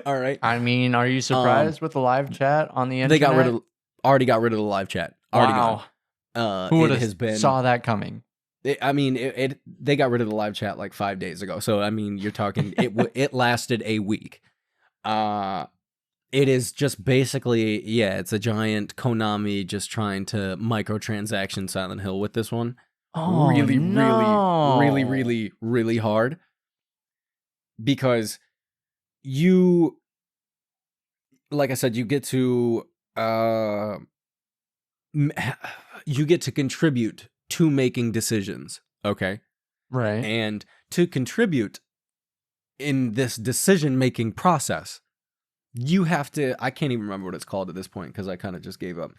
All right. I mean, are you surprised with the live chat on the internet? They already got rid of the live chat. Already gone. Who would have saw that coming? They got rid of the live chat like 5 days ago. So I mean, you're talking it lasted a week. It is just basically it's a giant Konami just trying to microtransaction Silent Hill with this one. Oh, really hard. Because you, like I said, you get to contribute to making decisions, okay? Right. And to contribute in this decision-making process, you have to, I can't even remember what it's called at this point because I kind of just gave up.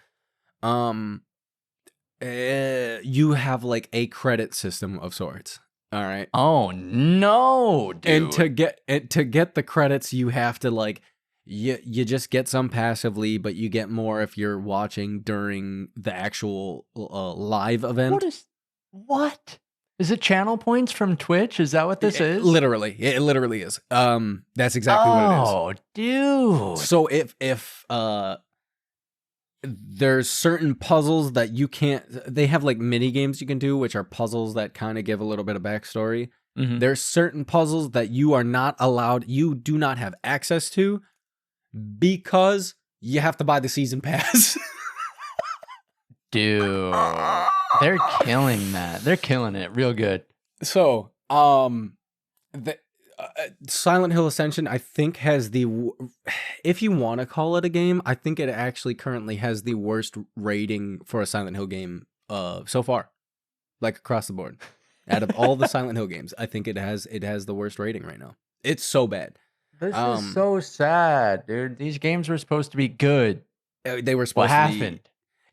You have like a credit system of sorts. All right. Oh no, dude. And to get the credits, you have to like you just get some passively, but you get more if you're watching during the actual live event. What? Is it channel points from Twitch? Is that what this is? Literally. It literally is. That's exactly what it is. Oh, dude. So if there's certain puzzles that you can't, they have like mini games you can do, which are puzzles that kind of give a little bit of backstory. Mm-hmm. There's certain puzzles that you are not allowed, you do not have access to because you have to buy the season pass. Dude, they're killing that. They're killing it real good. So, Silent Hill Ascension, I think, has if you want to call it a game, I think it actually currently has the worst rating for a Silent Hill game so far, like across the board. Out of all the Silent Hill games, I think it has the worst rating right now. It's so bad. This is so sad, dude. These games were supposed to be good. They were supposed to be. Happened?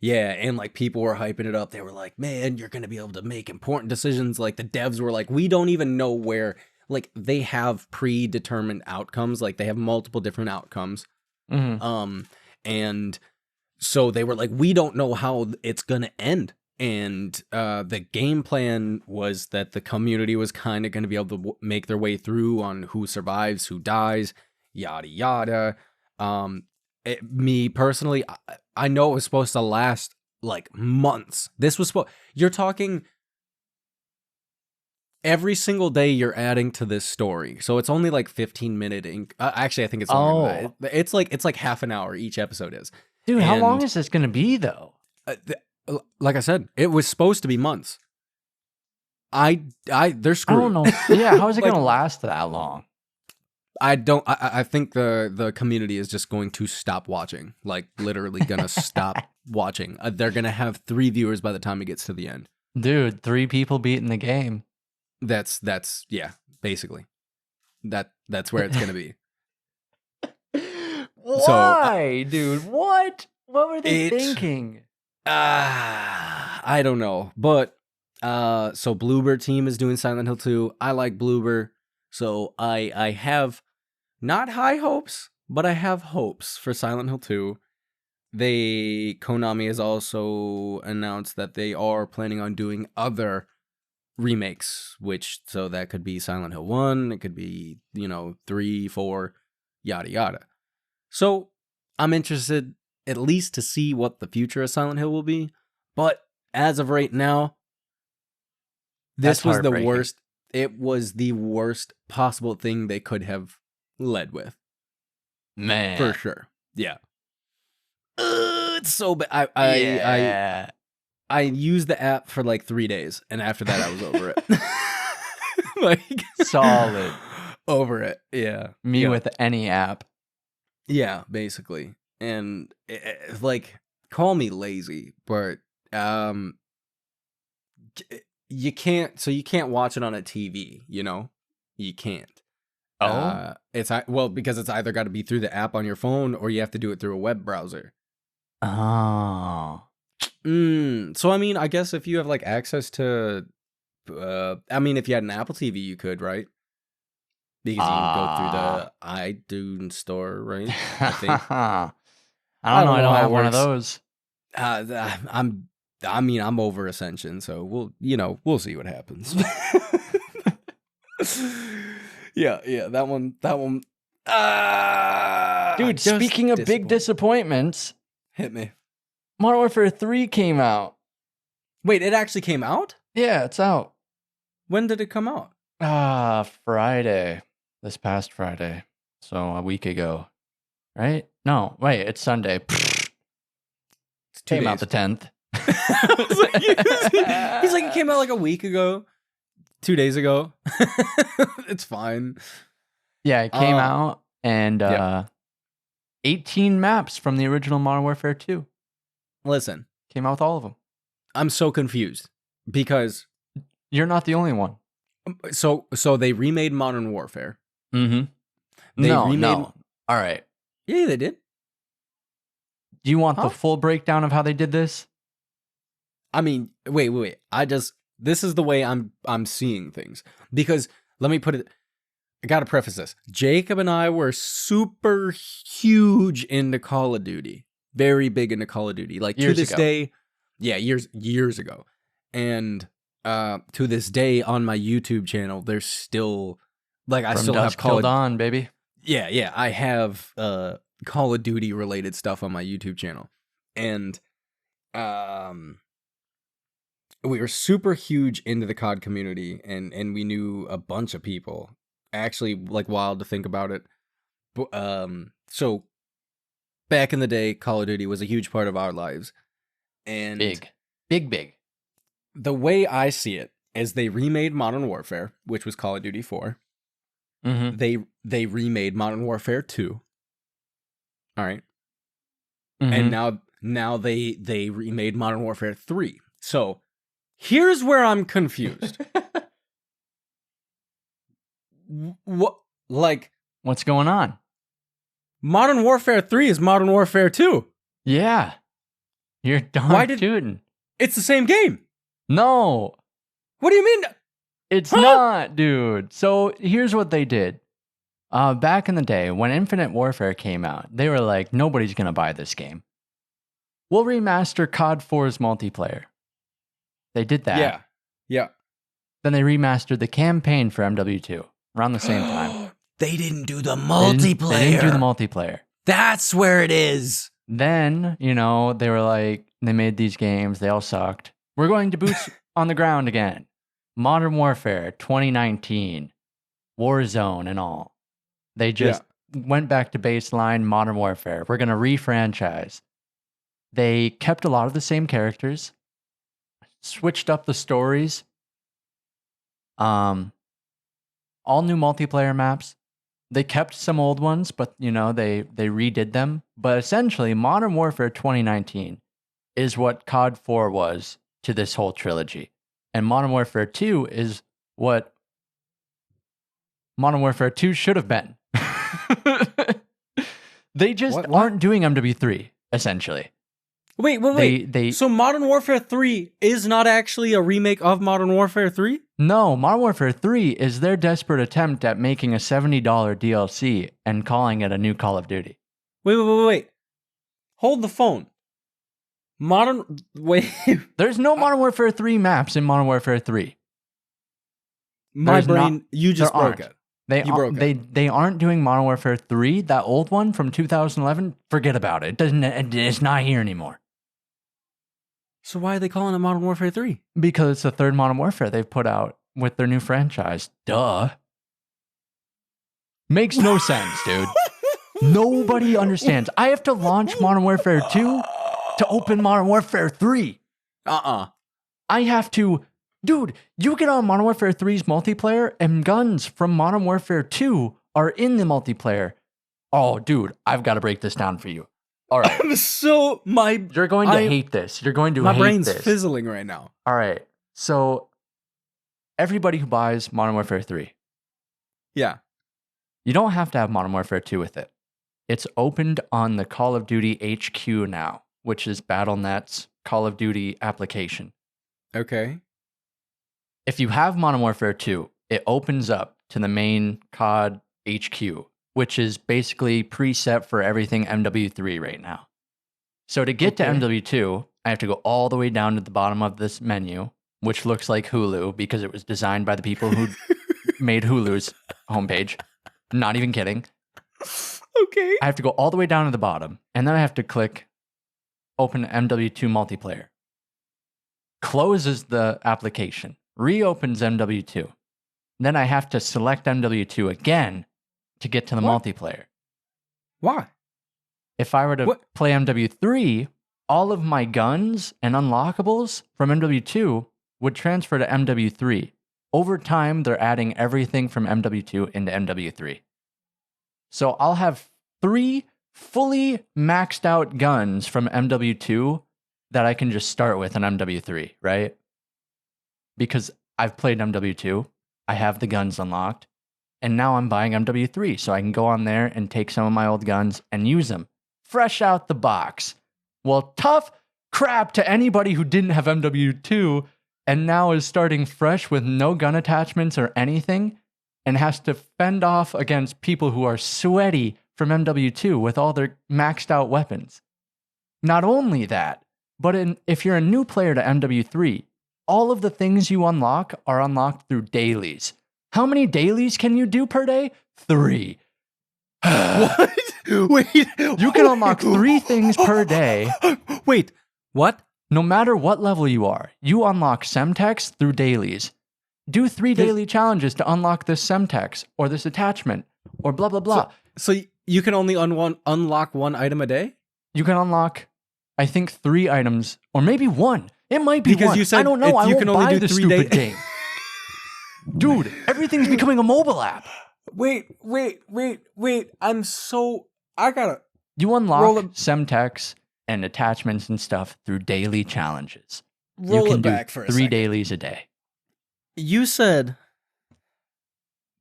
Yeah, and like people were hyping it up. They were like, man, you're going to be able to make important decisions. Like the devs were like, we don't even know where. Like they have predetermined outcomes, like they have multiple different outcomes. Mm-hmm. And so they were like, we don't know how it's gonna end. And the game plan was that the community was kind of gonna be able to make their way through on who survives, who dies, yada yada. Me personally, I know it was supposed to last like months. This was you're talking. Every single day you're adding to this story. So it's only like 15-minute actually I think it's longer than that. It's like half an hour each episode is. Dude, how long is this going to be though? Like I said, it was supposed to be months. They're screwed. I don't know. Yeah, how is it going to last that long? I think the community is just going to stop watching. Like literally going to stop watching. They're going to have 3 viewers by the time it gets to the end. Dude, 3 people beating the game. That's basically that's where it's gonna be. Why, dude? What were they thinking? I don't know, but so Bloober team is doing Silent Hill 2. I like Bloober, so I have not high hopes, but I have hopes for Silent Hill 2. Konami has also announced that they are planning on doing other remakes, so that could be Silent Hill 1, it could be 3, 4, yada yada. So I'm interested at least to see what the future of Silent Hill will be, but as of right now, this was the worst. It was the worst possible thing they could have led with, man, for sure. Yeah. It's so bad. I used the app for like 3 days, and after that, I was over it. Like Solid. over it. Yeah. Me with any app. Yeah, basically. And like, call me lazy, but you can't. So you can't watch it on a TV. You can't. Oh, Because it's either got to be through the app on your phone, or you have to do it through a web browser. oh. So I mean, I guess if you have like access to, if you had an Apple TV, you could, right? Because you can go through the iTunes store, right? I think. I don't know. I don't have one of those. I'm over Ascension, so we'll see what happens. yeah, that one. Dude, speaking of big disappointments, hit me. Modern Warfare 3 came out. Wait, it actually came out? Yeah, it's out. When did it come out? Friday. This past Friday. So a week ago. Right? No, wait, it's Sunday. It's came out the 10th. He's like, it came out like a week ago. 2 days ago. It's fine. Yeah, it came out, and 18 maps from the original Modern Warfare 2. Listen. Came out with all of them. I'm so confused because you're not the only one. So they remade Modern Warfare. Mm-hmm. No. All right. Yeah, they did. Do you want the full breakdown of how they did this? I mean, wait. This is the way I'm seeing things. Because let me put it, I gotta preface this. Jacob and I were super huge into Call of Duty. Very big into Call of Duty. Like years to this ago. day, yeah, years ago. And to this day on my YouTube channel, there's still like I still have Call of Dawn, baby. Yeah, I have Call of Duty related stuff on my YouTube channel. And we were super huge into the COD community, and we knew a bunch of people. Actually, like, wild to think about it. So back in the day, Call of Duty was a huge part of our lives. And big. The way I see it is they remade Modern Warfare, which was Call of Duty 4. Mm-hmm. They remade Modern Warfare 2. All right. Mm-hmm. And now they remade Modern Warfare 3. So here's where I'm confused. What's going on? Modern Warfare 3 is Modern Warfare 2. Yeah. You're darn tootin'. It's the same game. No. What do you mean? It's not, dude. So here's what they did. Back in the day, when Infinite Warfare came out, they were like, nobody's going to buy this game. We'll remaster COD 4's multiplayer. They did that. Yeah. Then they remastered the campaign for MW2 around the same time. They didn't do the multiplayer. They didn't do the multiplayer. That's where it is. Then, they were like, they made these games. They all sucked. We're going to boots on the ground again. Modern Warfare 2019, Warzone and all. They just went back to baseline Modern Warfare. We're going to re-franchise. They kept a lot of the same characters, switched up the stories, all new multiplayer maps. They kept some old ones, but they redid them. But essentially, Modern Warfare 2019 is what COD 4 was to this whole trilogy. And Modern Warfare 2 is what Modern Warfare 2 should have been. They just aren't doing MW3, essentially. Wait. So Modern Warfare 3 is not actually a remake of Modern Warfare 3? No, Modern Warfare 3 is their desperate attempt at making a $70 DLC and calling it a new Call of Duty. Wait. Hold the phone. There's no Modern Warfare 3 maps in Modern Warfare 3. You just broke it. They aren't doing Modern Warfare 3, that old one from 2011. Forget about it. It's not here anymore. So why are they calling it Modern Warfare 3? Because it's the third Modern Warfare they've put out with their new franchise. Duh. Makes no sense, dude. Nobody understands. I have to launch Modern Warfare 2 to open Modern Warfare 3. I have to, dude, you get on Modern Warfare 3's multiplayer and guns from Modern Warfare 2 are in the multiplayer. Oh, dude, I've got to break this down for you. All right. You're going to hate this. You're going to hate this. My brain's fizzling right now. All right. So everybody who buys Modern Warfare 3. Yeah. You don't have to have Modern Warfare 2 with it. It's opened on the Call of Duty HQ now, which is Battle.net's Call of Duty application. Okay. If you have Modern Warfare 2, it opens up to the main COD HQ, which is basically preset for everything MW3 right now. So to get to MW2, I have to go all the way down to the bottom of this menu, which looks like Hulu because it was designed by the people who made Hulu's homepage. Not even kidding. Okay. I have to go all the way down to the bottom, and then I have to click Open MW2 Multiplayer. Closes the application, reopens MW2. Then I have to select MW2 again to get to the multiplayer. Why? If I were to play MW3, all of my guns and unlockables from MW2 would transfer to MW3. Over time, they're adding everything from MW2 into MW3. So I'll have 3 fully maxed out guns from MW2 that I can just start with in MW3, right? Because I've played MW2, I have the guns unlocked, and now I'm buying MW3, so I can go on there and take some of my old guns and use them. Fresh out the box. Well, tough crap to anybody who didn't have MW2 and now is starting fresh with no gun attachments or anything and has to fend off against people who are sweaty from MW2 with all their maxed out weapons. Not only that, but if you're a new player to MW3, all of the things you unlock are unlocked through dailies. How many dailies can you do per day? 3. What? Wait. You can unlock 3 things per day. Wait. What? No matter what level you are, you unlock Semtex through dailies. Do 3 daily challenges to unlock this Semtex or this attachment or blah, blah, blah. So you can only unlock 1 item a day? You can unlock, I think, 3 items or maybe 1. It might be because 1. You said I don't know. I you won't can only buy do this 3 stupid game. Dude, everything's becoming a mobile app. Wait. I gotta... You unlock Semtex and attachments and stuff through daily challenges. Roll you can it back do for a 3 second. dailies a day. You said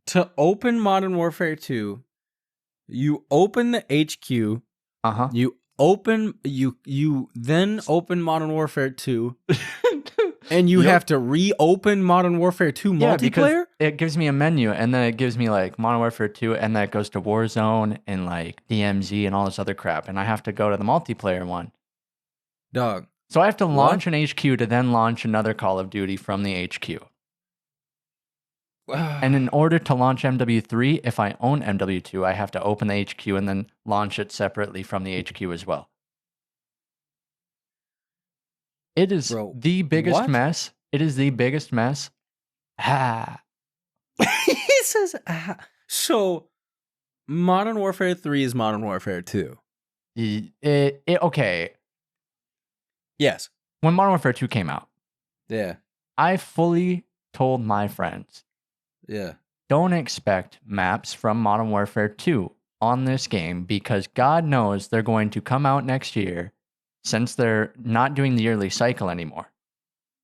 to open Modern Warfare 2, you open the HQ. Uh-huh. You then open Modern Warfare 2. And you have to reopen Modern Warfare 2 multiplayer? Because it gives me a menu, and then it gives me like Modern Warfare 2, and then it goes to Warzone and like DMZ and all this other crap, and I have to go to the multiplayer one. Dog. So I have to launch an HQ to then launch another Call of Duty from the HQ. And in order to launch MW3, if I own MW2, I have to open the HQ and then launch it separately from the HQ as well. It is the biggest mess. It is the biggest mess. He says, So, Modern Warfare 3 is Modern Warfare 2. Okay. Yes. When Modern Warfare 2 came out, yeah, I fully told my friends, don't expect maps from Modern Warfare 2 on this game because God knows they're going to come out next year since they're not doing the yearly cycle anymore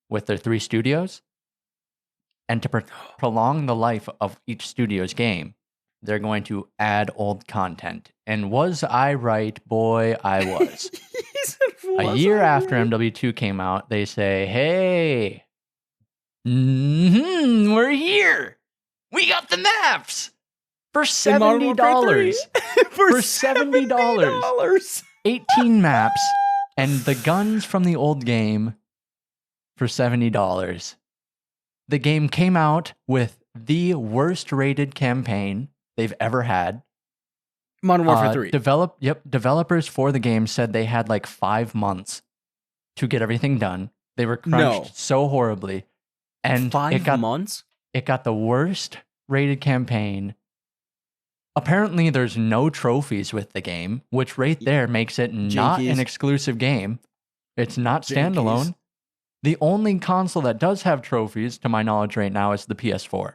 with their 3 studios. And to prolong the life of each studio's game, they're going to add old content. And was I right? Boy, I was. A year after MW2 came out, they say, hey, we're here. We got the maps for $70. For $70. 18 maps and the guns from the old game for $70. The game came out with the worst rated campaign they've ever had. Modern Warfare 3. Developers for the game said they had like 5 months to get everything done. They were crunched so horribly. And 5 months? It got the worst rated campaign. Apparently, there's no trophies with the game, which right there makes it not an exclusive game. It's not standalone. The only console that does have trophies, to my knowledge right now, is the PS4.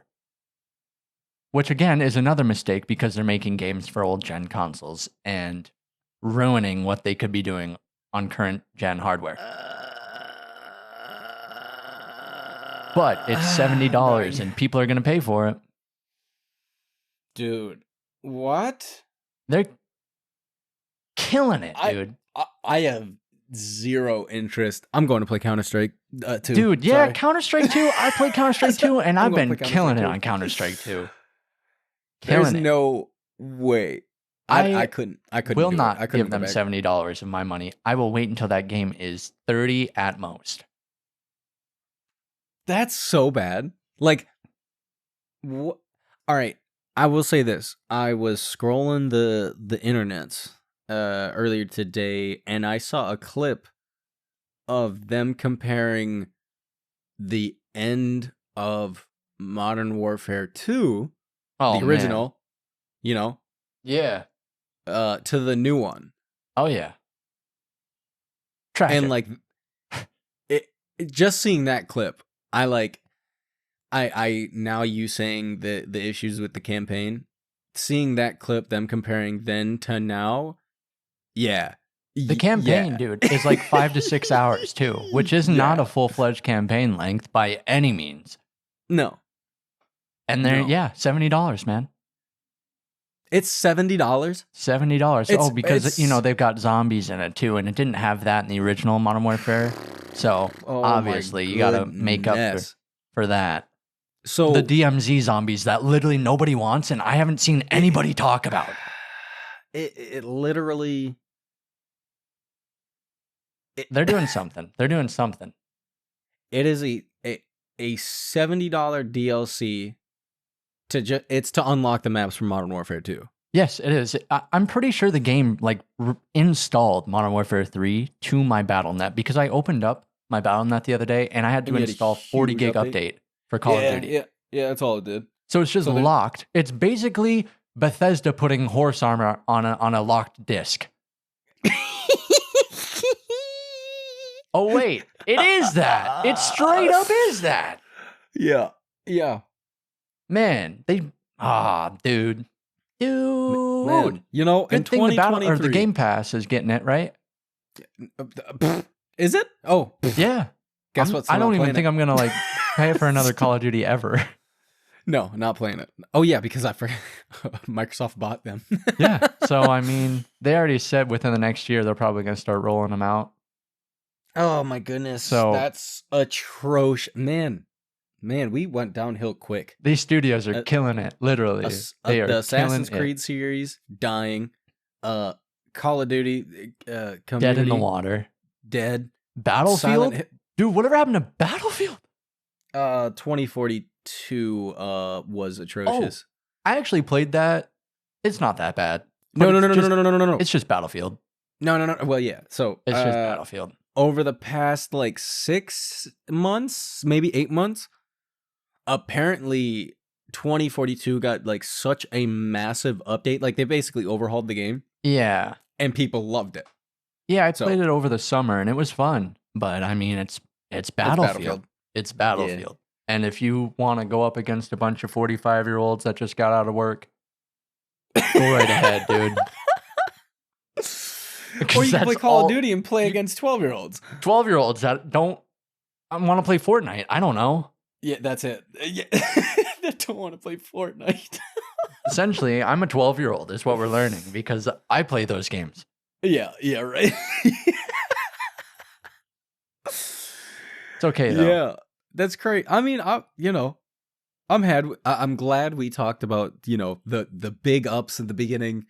Which, again, is another mistake because they're making games for old-gen consoles and ruining what they could be doing on current-gen hardware. But it's $70 and people are going to pay for it. Dude, what? They're killing it, dude. I have zero interest. I'm going to play Counter-Strike 2. Dude, yeah, Sorry. Counter-Strike 2. I played Counter-Strike 2, and I've been killing it on Counter-Strike 2. There's no way. I couldn't. Will not give them $70 of my money. I will wait until that game is $30 at most. That's so bad. Like, all right. I will say this. I was scrolling the internet earlier today, and I saw a clip of them comparing the end of Modern Warfare 2, the original, yeah, to the new one. Oh yeah, trash. And like, just seeing that clip, I now you saying the issues with the campaign, seeing that clip, them comparing then to now, yeah. The campaign, dude, is like 5 to 6 hours too, which is not a full-fledged campaign length by any means. No. And they're $70, man. It's $70? $70. Because they've got zombies in it too, and it didn't have that in the original Modern Warfare. So obviously you gotta make up for that. So the DMZ zombies that literally nobody wants, and I haven't seen anybody talk about. It literally. They're doing something. They're doing something. It is a $70 DLC it's to unlock the maps from Modern Warfare 2. Yes, it is. I'm pretty sure the game installed Modern Warfare 3 to my BattleNet because I opened up my BattleNet the other day and I had to install 40 gig update for Call of Duty. Yeah, that's all it did. So it's just locked. It's basically Bethesda putting horse armor on a locked disc. Oh wait, it is that. It straight up is that. Yeah. Man, dude. Man, in Good 2023, the Game Pass is getting it, right? Is it? Oh, yeah. Guess what? I don't even think I'm gonna pay for another Call of Duty ever. No, not playing it. Oh yeah, because I forgot Microsoft bought them. Yeah. So I mean, they already said within the next year they're probably gonna start rolling them out. Oh my goodness. So that's atrocious. Man, we went downhill quick. These studios are killing it, literally. The Assassin's Creed series dying. Call of Duty dead in the water. Dead. Battlefield? Dude, whatever happened to Battlefield? 2042 was atrocious. Oh, I actually played that. It's not that bad. No. It's just Battlefield. No. Well, yeah. So it's just Battlefield. Over the past 6 months, maybe 8 months, apparently 2042 got such a massive update. They basically overhauled the game. Yeah. And people loved it. Yeah, I played it over the summer and it was fun. But I mean, it's Battlefield. It's Battlefield. Yeah. And if you want to go up against a bunch of 45-year-olds that just got out of work, go right ahead, dude. Or you can play Call of Duty and play against 12-year-olds. 12-year-olds that don't want to play Fortnite. I don't know. Yeah, that's it. Yeah. That don't want to play Fortnite. Essentially, I'm a 12-year-old is what we're learning because I play those games. Yeah, right. It's okay though. Yeah, that's great. I mean, I'm glad we talked about, the big ups in the beginning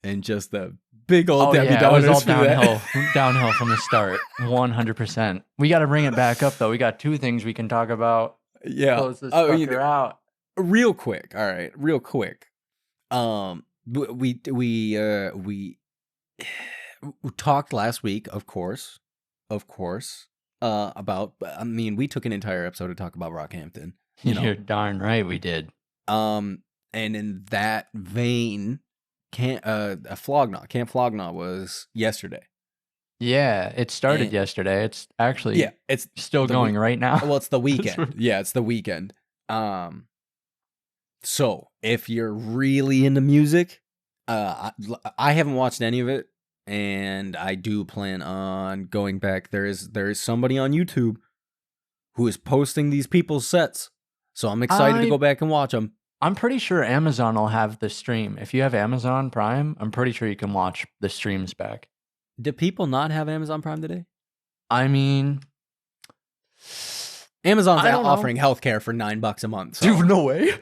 and just the big old Debbie Downers. It was all downhill from the start. 100%. We got to bring it back up though. We got 2 things we can talk about. Yeah. Close this fucker out. Real quick. All right. Real quick. We talked last week, of course, about, we took an entire episode to talk about Rockhampton. You're darn right we did. And in that vein, Camp Flognaw was yesterday. Yeah, it started And- yesterday. It's actually it's still the going right now. Well, it's the weekend. Yeah, it's the weekend. So if you're really into music, I haven't watched any of it, and I do plan on going back. There is somebody on YouTube who is posting these people's sets, so I'm excited to go back and watch them. I'm pretty sure Amazon will have the stream. If you have Amazon Prime, I'm pretty sure you can watch the streams back. Do people not have Amazon Prime today? I mean, Amazon's offering healthcare for $9 a month. So. Dude, no way.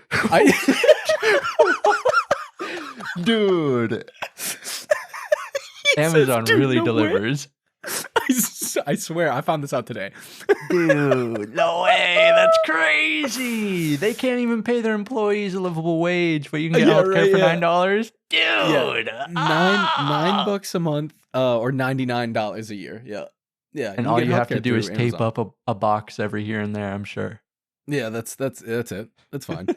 Dude. Amazon really delivers. I swear, I found this out today. Dude, no way. That's crazy. They can't even pay their employees a livable wage, but you can get healthcare for $9. Dude. Yeah. $9 a month or $99 a year. Yeah. Yeah. And all you have to do is tape up a box every here and there, I'm sure. Yeah, that's it. That's fine.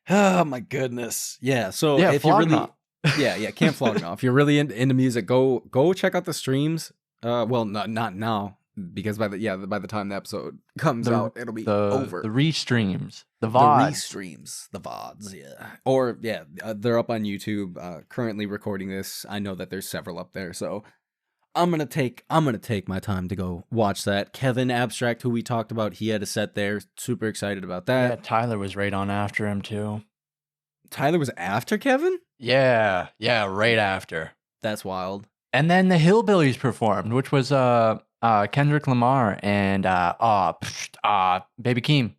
Oh my goodness. Yeah. So if you're really Camp Flognaw. If you're really into music, go check out the streams. Well, not now, because by the time the episode comes out, it'll be over. The restreams, the VODs. The VODs, yeah. Or they're up on YouTube. Currently recording this. I know that there's several up there, so I'm gonna take my time to go watch that. Kevin Abstract, who we talked about, he had a set there. Super excited about that. Yeah, Tyler was right on after him too. Tyler was after Kevin? Yeah, right after. That's wild. And then the Hillbillies performed, which was Kendrick Lamar and Baby Keem.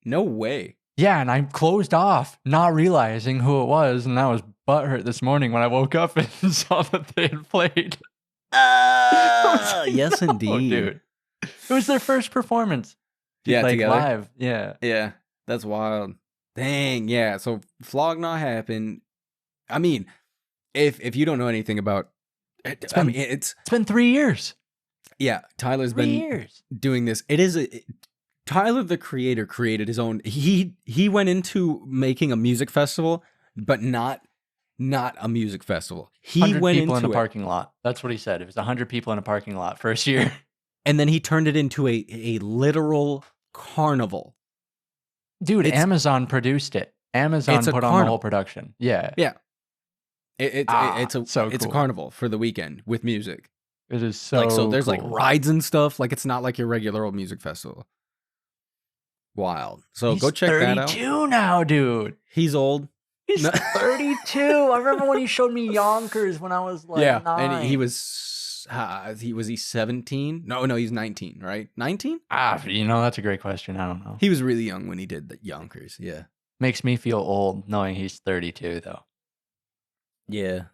No way. Yeah, and I closed off, not realizing who it was, and I was butthurt this morning when I woke up and saw that they had played. Yes, indeed. Oh, dude. It was their first performance. Together. Live. Yeah. That's wild. Dang, yeah. So Flognaw happened. I mean, if you don't know anything about it, it's been 3 years. Yeah, Tyler's been doing this. Tyler the creator created his own. He went into making a music festival, but not a music festival. He went people into in a parking lot. That's what he said. It was 100 people in a parking lot first year. And then he turned it into a literal carnival. Dude, Amazon produced it. Amazon put on the whole production. Yeah. Yeah. It's a carnival for the weekend with music. It is so there's cool. like rides and stuff. Like it's not like your regular old music festival. Wild. So go check that out. He's 32 now, dude. He's old. He's 32. I remember when he showed me Yonkers when I was like 9. And he was 17? No, he's 19, right? 19? That's a great question. I don't know. He was really young when he did the Yonkers. Yeah. Makes me feel old knowing he's 32 though. Yeah.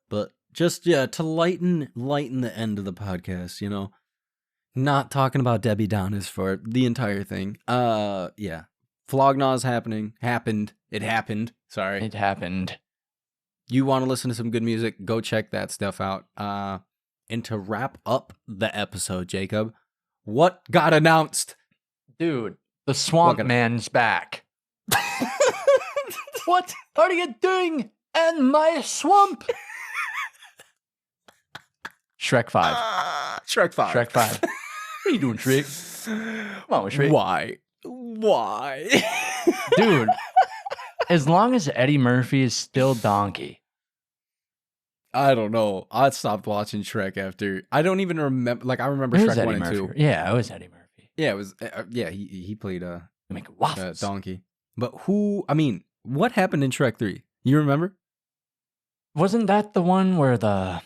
But just to lighten the end of the podcast, not talking about Debbie Downers for the entire thing. Flognaw's happened. It happened. Sorry. It happened. You want to listen to some good music, go check that stuff out. And to wrap up the episode, Jacob, what got announced? Dude, the Swamp Man's back. What are you doing in my swamp? Shrek 5. Shrek 5. Shrek 5. What are you doing, Shrek? Come on, Shrek. Why? Dude, as long as Eddie Murphy is still Donkey. I don't know. I stopped watching Shrek after. I don't even remember. Like, I remember Shrek 1 and 2. Yeah, it was Eddie Murphy. Yeah, it was. He played Donkey. But what happened in Shrek 3? You remember? Wasn't that the one where the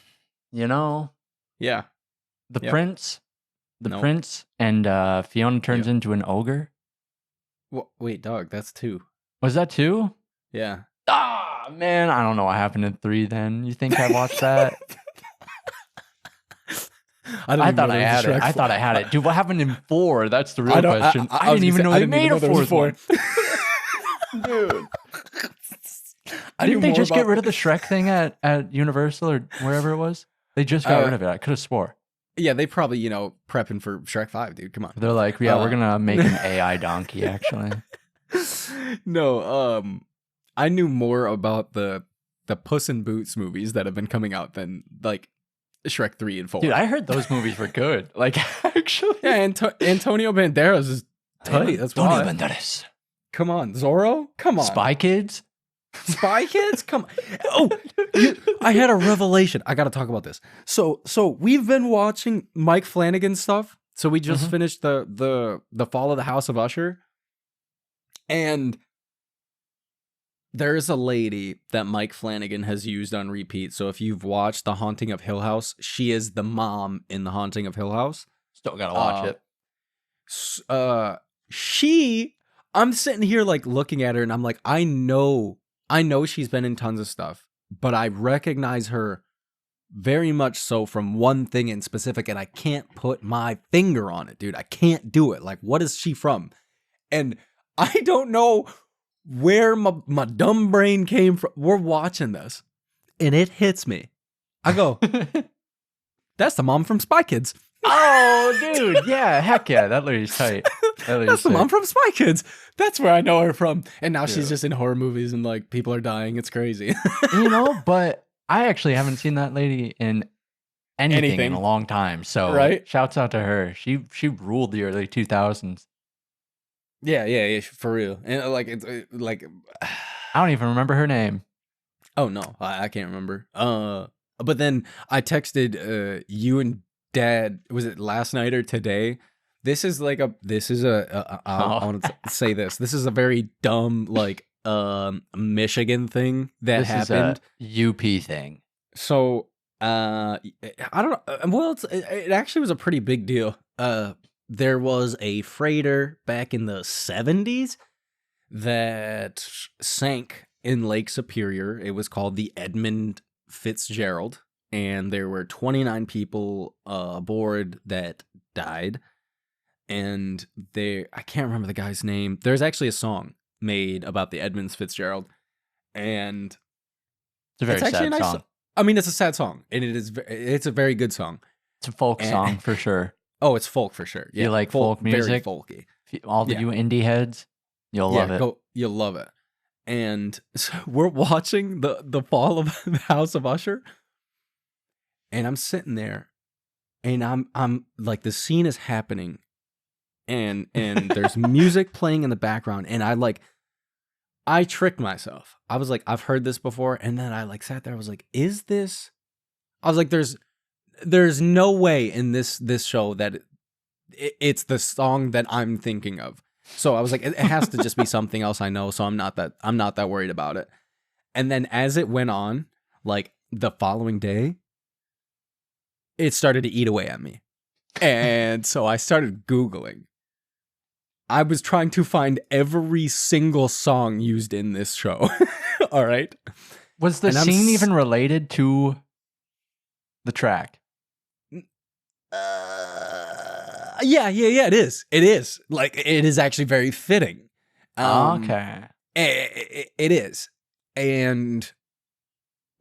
prince and Fiona turns into an ogre? Wait, dog, that's 2. Was that 2? Yeah. Ah, man, I don't know what happened in 3 then. You think I watched that? I thought I had it. I thought I had it. Dude, what happened in 4? That's the real question. I didn't even know they made a 4th one. Dude. Didn't they just get rid of the Shrek thing at Universal or wherever it was? They just got rid of it. I could have swore. Yeah, they probably, prepping for Shrek 5, dude. Come on. They're like, we're going to make an AI donkey, actually. No, I knew more about the Puss in Boots movies that have been coming out than, like, Shrek 3 and 4. Dude, I heard those movies were good. Like, actually. Yeah, Antonio Banderas is tight. That's why. Antonio Banderas. Come on, Zorro. Come on, Spy Kids. Spy Kids. Come on. Oh, I had a revelation. I got to talk about this. So we've been watching Mike Flanagan stuff. So we just finished the Fall of the House of Usher, and there's a lady that Mike Flanagan has used on repeat. So if you've watched The Haunting of Hill House, she is the mom in The Haunting of Hill House. Still gotta watch it. I'm sitting here like looking at her, and I'm like, I know she's been in tons of stuff, but I recognize her very much so from one thing in specific, and I can't put my finger on it, dude. I can't do it. Like, what is she from? And I don't know where my dumb brain came from. We're watching this, and it hits me. I go, that's the mom from Spy Kids. Oh, dude. Yeah, heck yeah. That lady's tight. That's the mom from Spy Kids. That's where I know her from. And now she's just in horror movies and like people are dying. It's crazy. But I actually haven't seen that lady in anything in a long time. So shouts out to her. She ruled the early 2000s. Yeah, for real. And like it's like I don't even remember her name. Oh no, I can't remember. But then I texted you and Dad, was it last night or today? I want to say this. This is a very dumb like Michigan thing that happened. Is a UP thing. So I don't know. Well, it actually was a pretty big deal. There was a freighter back in the 70s that sank in Lake Superior. It was called the Edmund Fitzgerald, and there were 29 people aboard that died. And I can't remember the guy's name. There's actually a song made about the Edmund Fitzgerald, and it's a very sad song. I mean, it's a sad song, and it's a very good song. It's a folk song for sure. Oh, it's folk for sure. Yeah, you like folk music? Very folky. All you indie heads, you'll love it. You'll love it. And so we're watching the Fall of the House of Usher, and I'm sitting there, and I'm like, the scene is happening, and there's music playing in the background, and I tricked myself. I was like, I've heard this before, and then I like sat there. I was like, is this? I was like, there's no way in this show that it's the song that I'm thinking of. So I was like, it has to just be something else I know. So I'm not that worried about it. And then as it went on, like the following day, it started to eat away at me. And so I started Googling. I was trying to find every single song used in this show. All right. Was the scene even related to the track? Yeah, it is. It is. Like, it is actually very fitting. Okay. It is.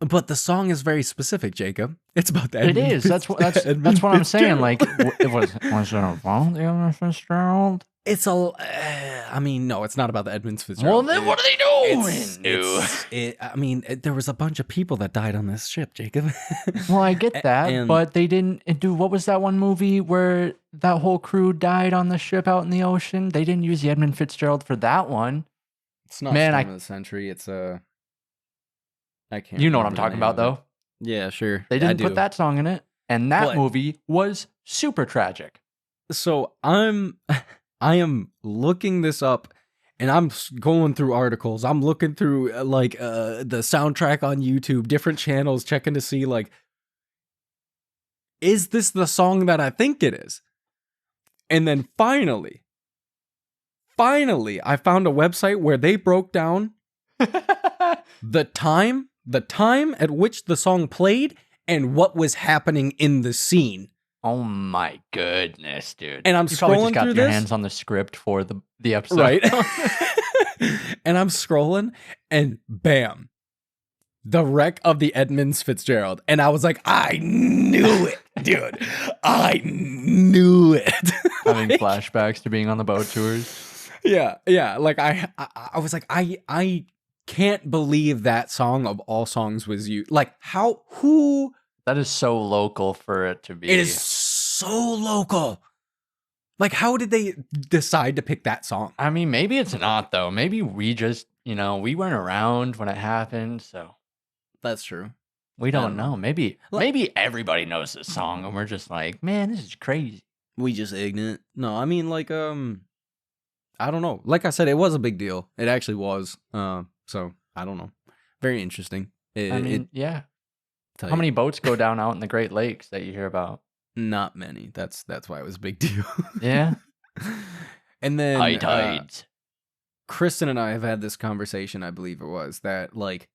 But the song is very specific, Jacob. It's about that. It is. That's what I'm saying. Like, it was it about the Edmund Fitzgerald? I mean, no, it's not about the Edmund Fitzgerald. Well, then what are they doing? I mean, there was a bunch of people that died on this ship, Jacob. Well, I get that, but they didn't do. What was that one movie where that whole crew died on the ship out in the ocean? They didn't use the Edmund Fitzgerald for that one. It's not Storm of the Century. It's I can't. You know what I'm talking about, though. Yeah, sure. They didn't put that song in it, and that movie was super tragic. So I am looking this up, and I'm going through articles. I'm looking through the soundtrack on YouTube, different channels, checking to see like, is this the song that I think it is? And then finally, I found a website where they broke down the time at which the song played and what was happening in the scene. Oh my goodness, dude! And I'm scrolling through this. Your hands on the script for the episode, right? And I'm scrolling, and bam, the wreck of the Edmund Fitzgerald, and I was like, I knew it, dude. I knew it. Having flashbacks to being on the boat tours. Yeah. Like I was like, I can't believe that song of all songs was you. Like, who That is so local for it to be. It is so local. Like, how did they decide to pick that song? I mean, maybe it's not, though. Maybe we just, we weren't around when it happened, so. That's true. We don't know. Maybe everybody knows this song, and we're just like, man, this is crazy. We just ignorant. No, I mean, like, I don't know. Like I said, it was a big deal. It actually was. So, I don't know. Very interesting. Yeah. How many boats go down out in the Great Lakes that you hear about? Not many. That's why it was a big deal. Yeah. And then high tides. Kristen and I have had this conversation, I believe it was, that like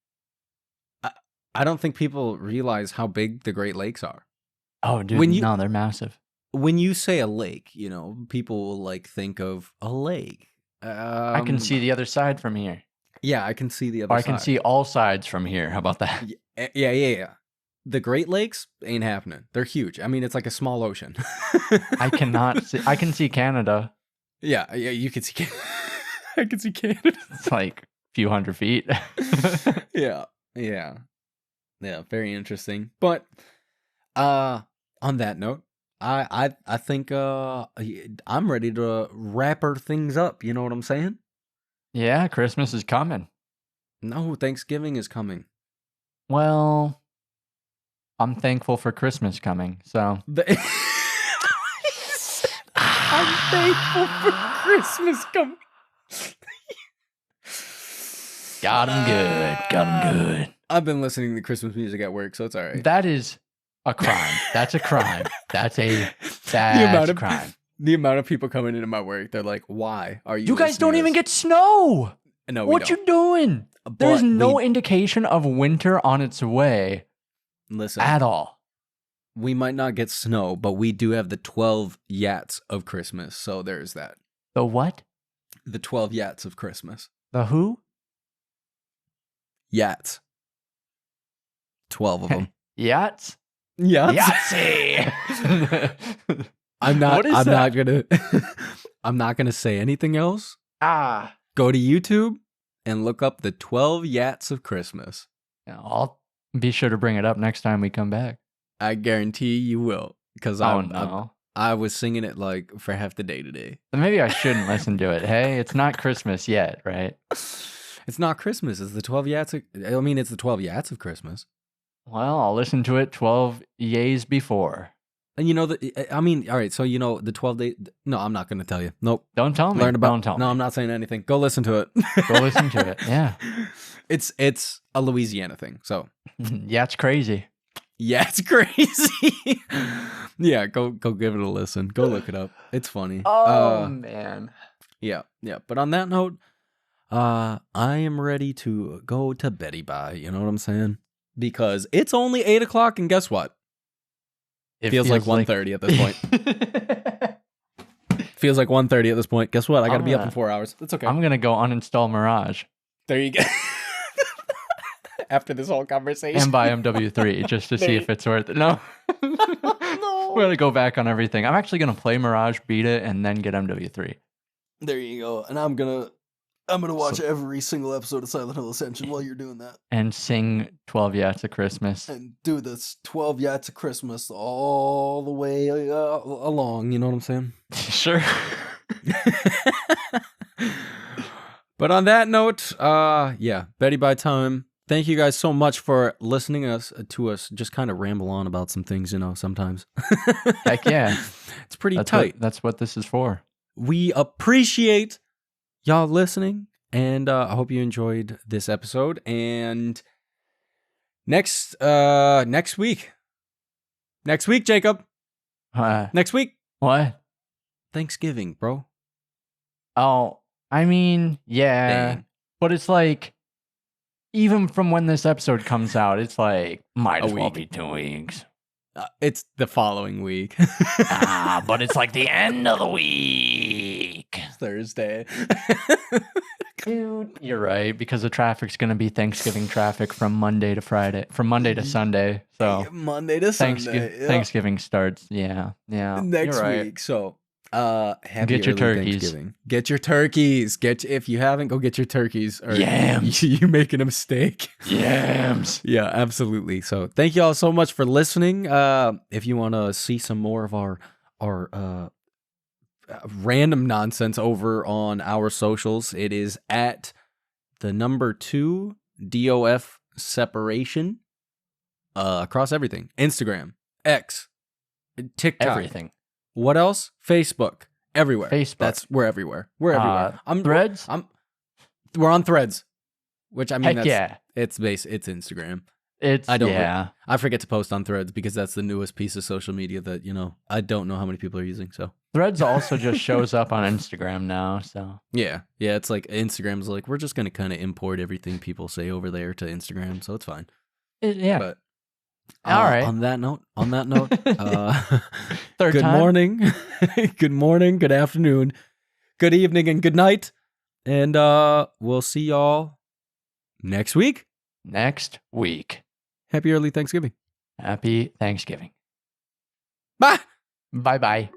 I don't think people realize how big the Great Lakes are. Oh, dude, no, they're massive. When you say a lake, people will like think of a lake. I can see the other side from here. Yeah, I can see the other side. I can see all sides from here. How about that? Yeah. The Great Lakes ain't happening. They're huge. I mean, it's like a small ocean. I can see Canada. Yeah, you can see I can see Canada. It's like a few hundred feet. Yeah, very interesting. But on that note, I think I'm ready to wrap our things up. You know what I'm saying? Yeah, Christmas is coming. No, Thanksgiving is coming. Well, I'm thankful for Christmas coming, so. I'm thankful for Christmas coming. Got him good. I've been listening to Christmas music at work, so it's all right. That is a crime. That's a crime. That's a crime. The amount of people coming into my work, they're like, why are you You guys don't even get snow. No, what you doing? There's no indication of winter on its way. Listen. At all. We might not get snow, but we do have the 12 yats of Christmas, so there's that. The what? The 12 yats of Christmas. The who? Yats. 12 of them. Yats? Yahtzee. I'm not gonna say anything else. Go to YouTube and look up the 12 yats of Christmas. I'll be sure to bring it up next time we come back. I guarantee you will, because I was singing it like for half the day today. Maybe I shouldn't listen to it. Hey, it's not Christmas yet, right? It's not Christmas. It's the 12 yats. It's the 12 yats of Christmas. Well, I'll listen to it 12 yays before. And all right, so the 12 days. No, I'm not going to tell you. Nope. Don't tell me. Don't tell me. No, I'm not saying anything. Go listen to it. Go listen to it. Yeah. It's a Louisiana thing. So. Yeah, it's crazy. Yeah, it's crazy. Yeah, go give it a listen. Go look it up. It's funny. Oh, man. Yeah. But on that note, I am ready to go to Betty Bye. You know what I'm saying? Because it's only 8 o'clock, and guess what? It feels like 1:30 at this point. Feels like 1:30 at this point. Guess what? I got to be up in 4 hours. That's okay. I'm going to go uninstall Mirage. There you go. After this whole conversation. And buy MW3 just to see if it's worth it. No. No. We're going to go back on everything. I'm actually going to play Mirage, beat it, and then get MW3. There you go. And I'm going to watch every single episode of Silent Hill Ascension while you're doing that. And sing 12 Yats of Christmas. And do this 12 Yats of Christmas all the way along. You know what I'm saying? Sure. But on that note, Betty Bye time. Thank you guys so much for listening to us just kind of ramble on about some things, sometimes. Heck yeah. It's pretty tight. That's what this is for. We appreciate y'all listening, and I hope you enjoyed this episode. And next week, Jacob. Next week. What? Thanksgiving, bro. Oh, I mean, yeah. Dang. But it's like, even from when this episode comes out, it's like, might as well be 2 weeks. It's the following week. But it's like the end of the week. It's Thursday. Dude, you're right, because the traffic's going to be Thanksgiving traffic from Monday to Sunday. So Monday to Sunday. Thanksgiving starts. Yeah. Next week. So Happy Get your early turkeys. Thanksgiving. Get your turkeys. If you haven't, go get your turkeys. Or Yams. You making a mistake. Yams. Yeah, absolutely. So thank you all so much for listening. If you want to see some more of our random nonsense over on our socials, it is at the number 2 DOF separation across everything. Instagram, X, TikTok. Everything. What else? Facebook. Everywhere. Facebook. We're everywhere. We're everywhere. Threads? We're on Threads. Which I mean Heck it's Instagram. I forget to post on Threads because that's the newest piece of social media that, I don't know how many people are using, so. Threads also just shows up on Instagram now, so. Yeah, it's like Instagram's like, we're just going to kind of import everything people say over there to Instagram, so it's fine. Yeah. But all right. On that note, Third good time? morning, good morning, good afternoon, good evening, and good night. And we'll see y'all next week. Happy early Thanksgiving. Happy Thanksgiving. Bye. Bye-bye.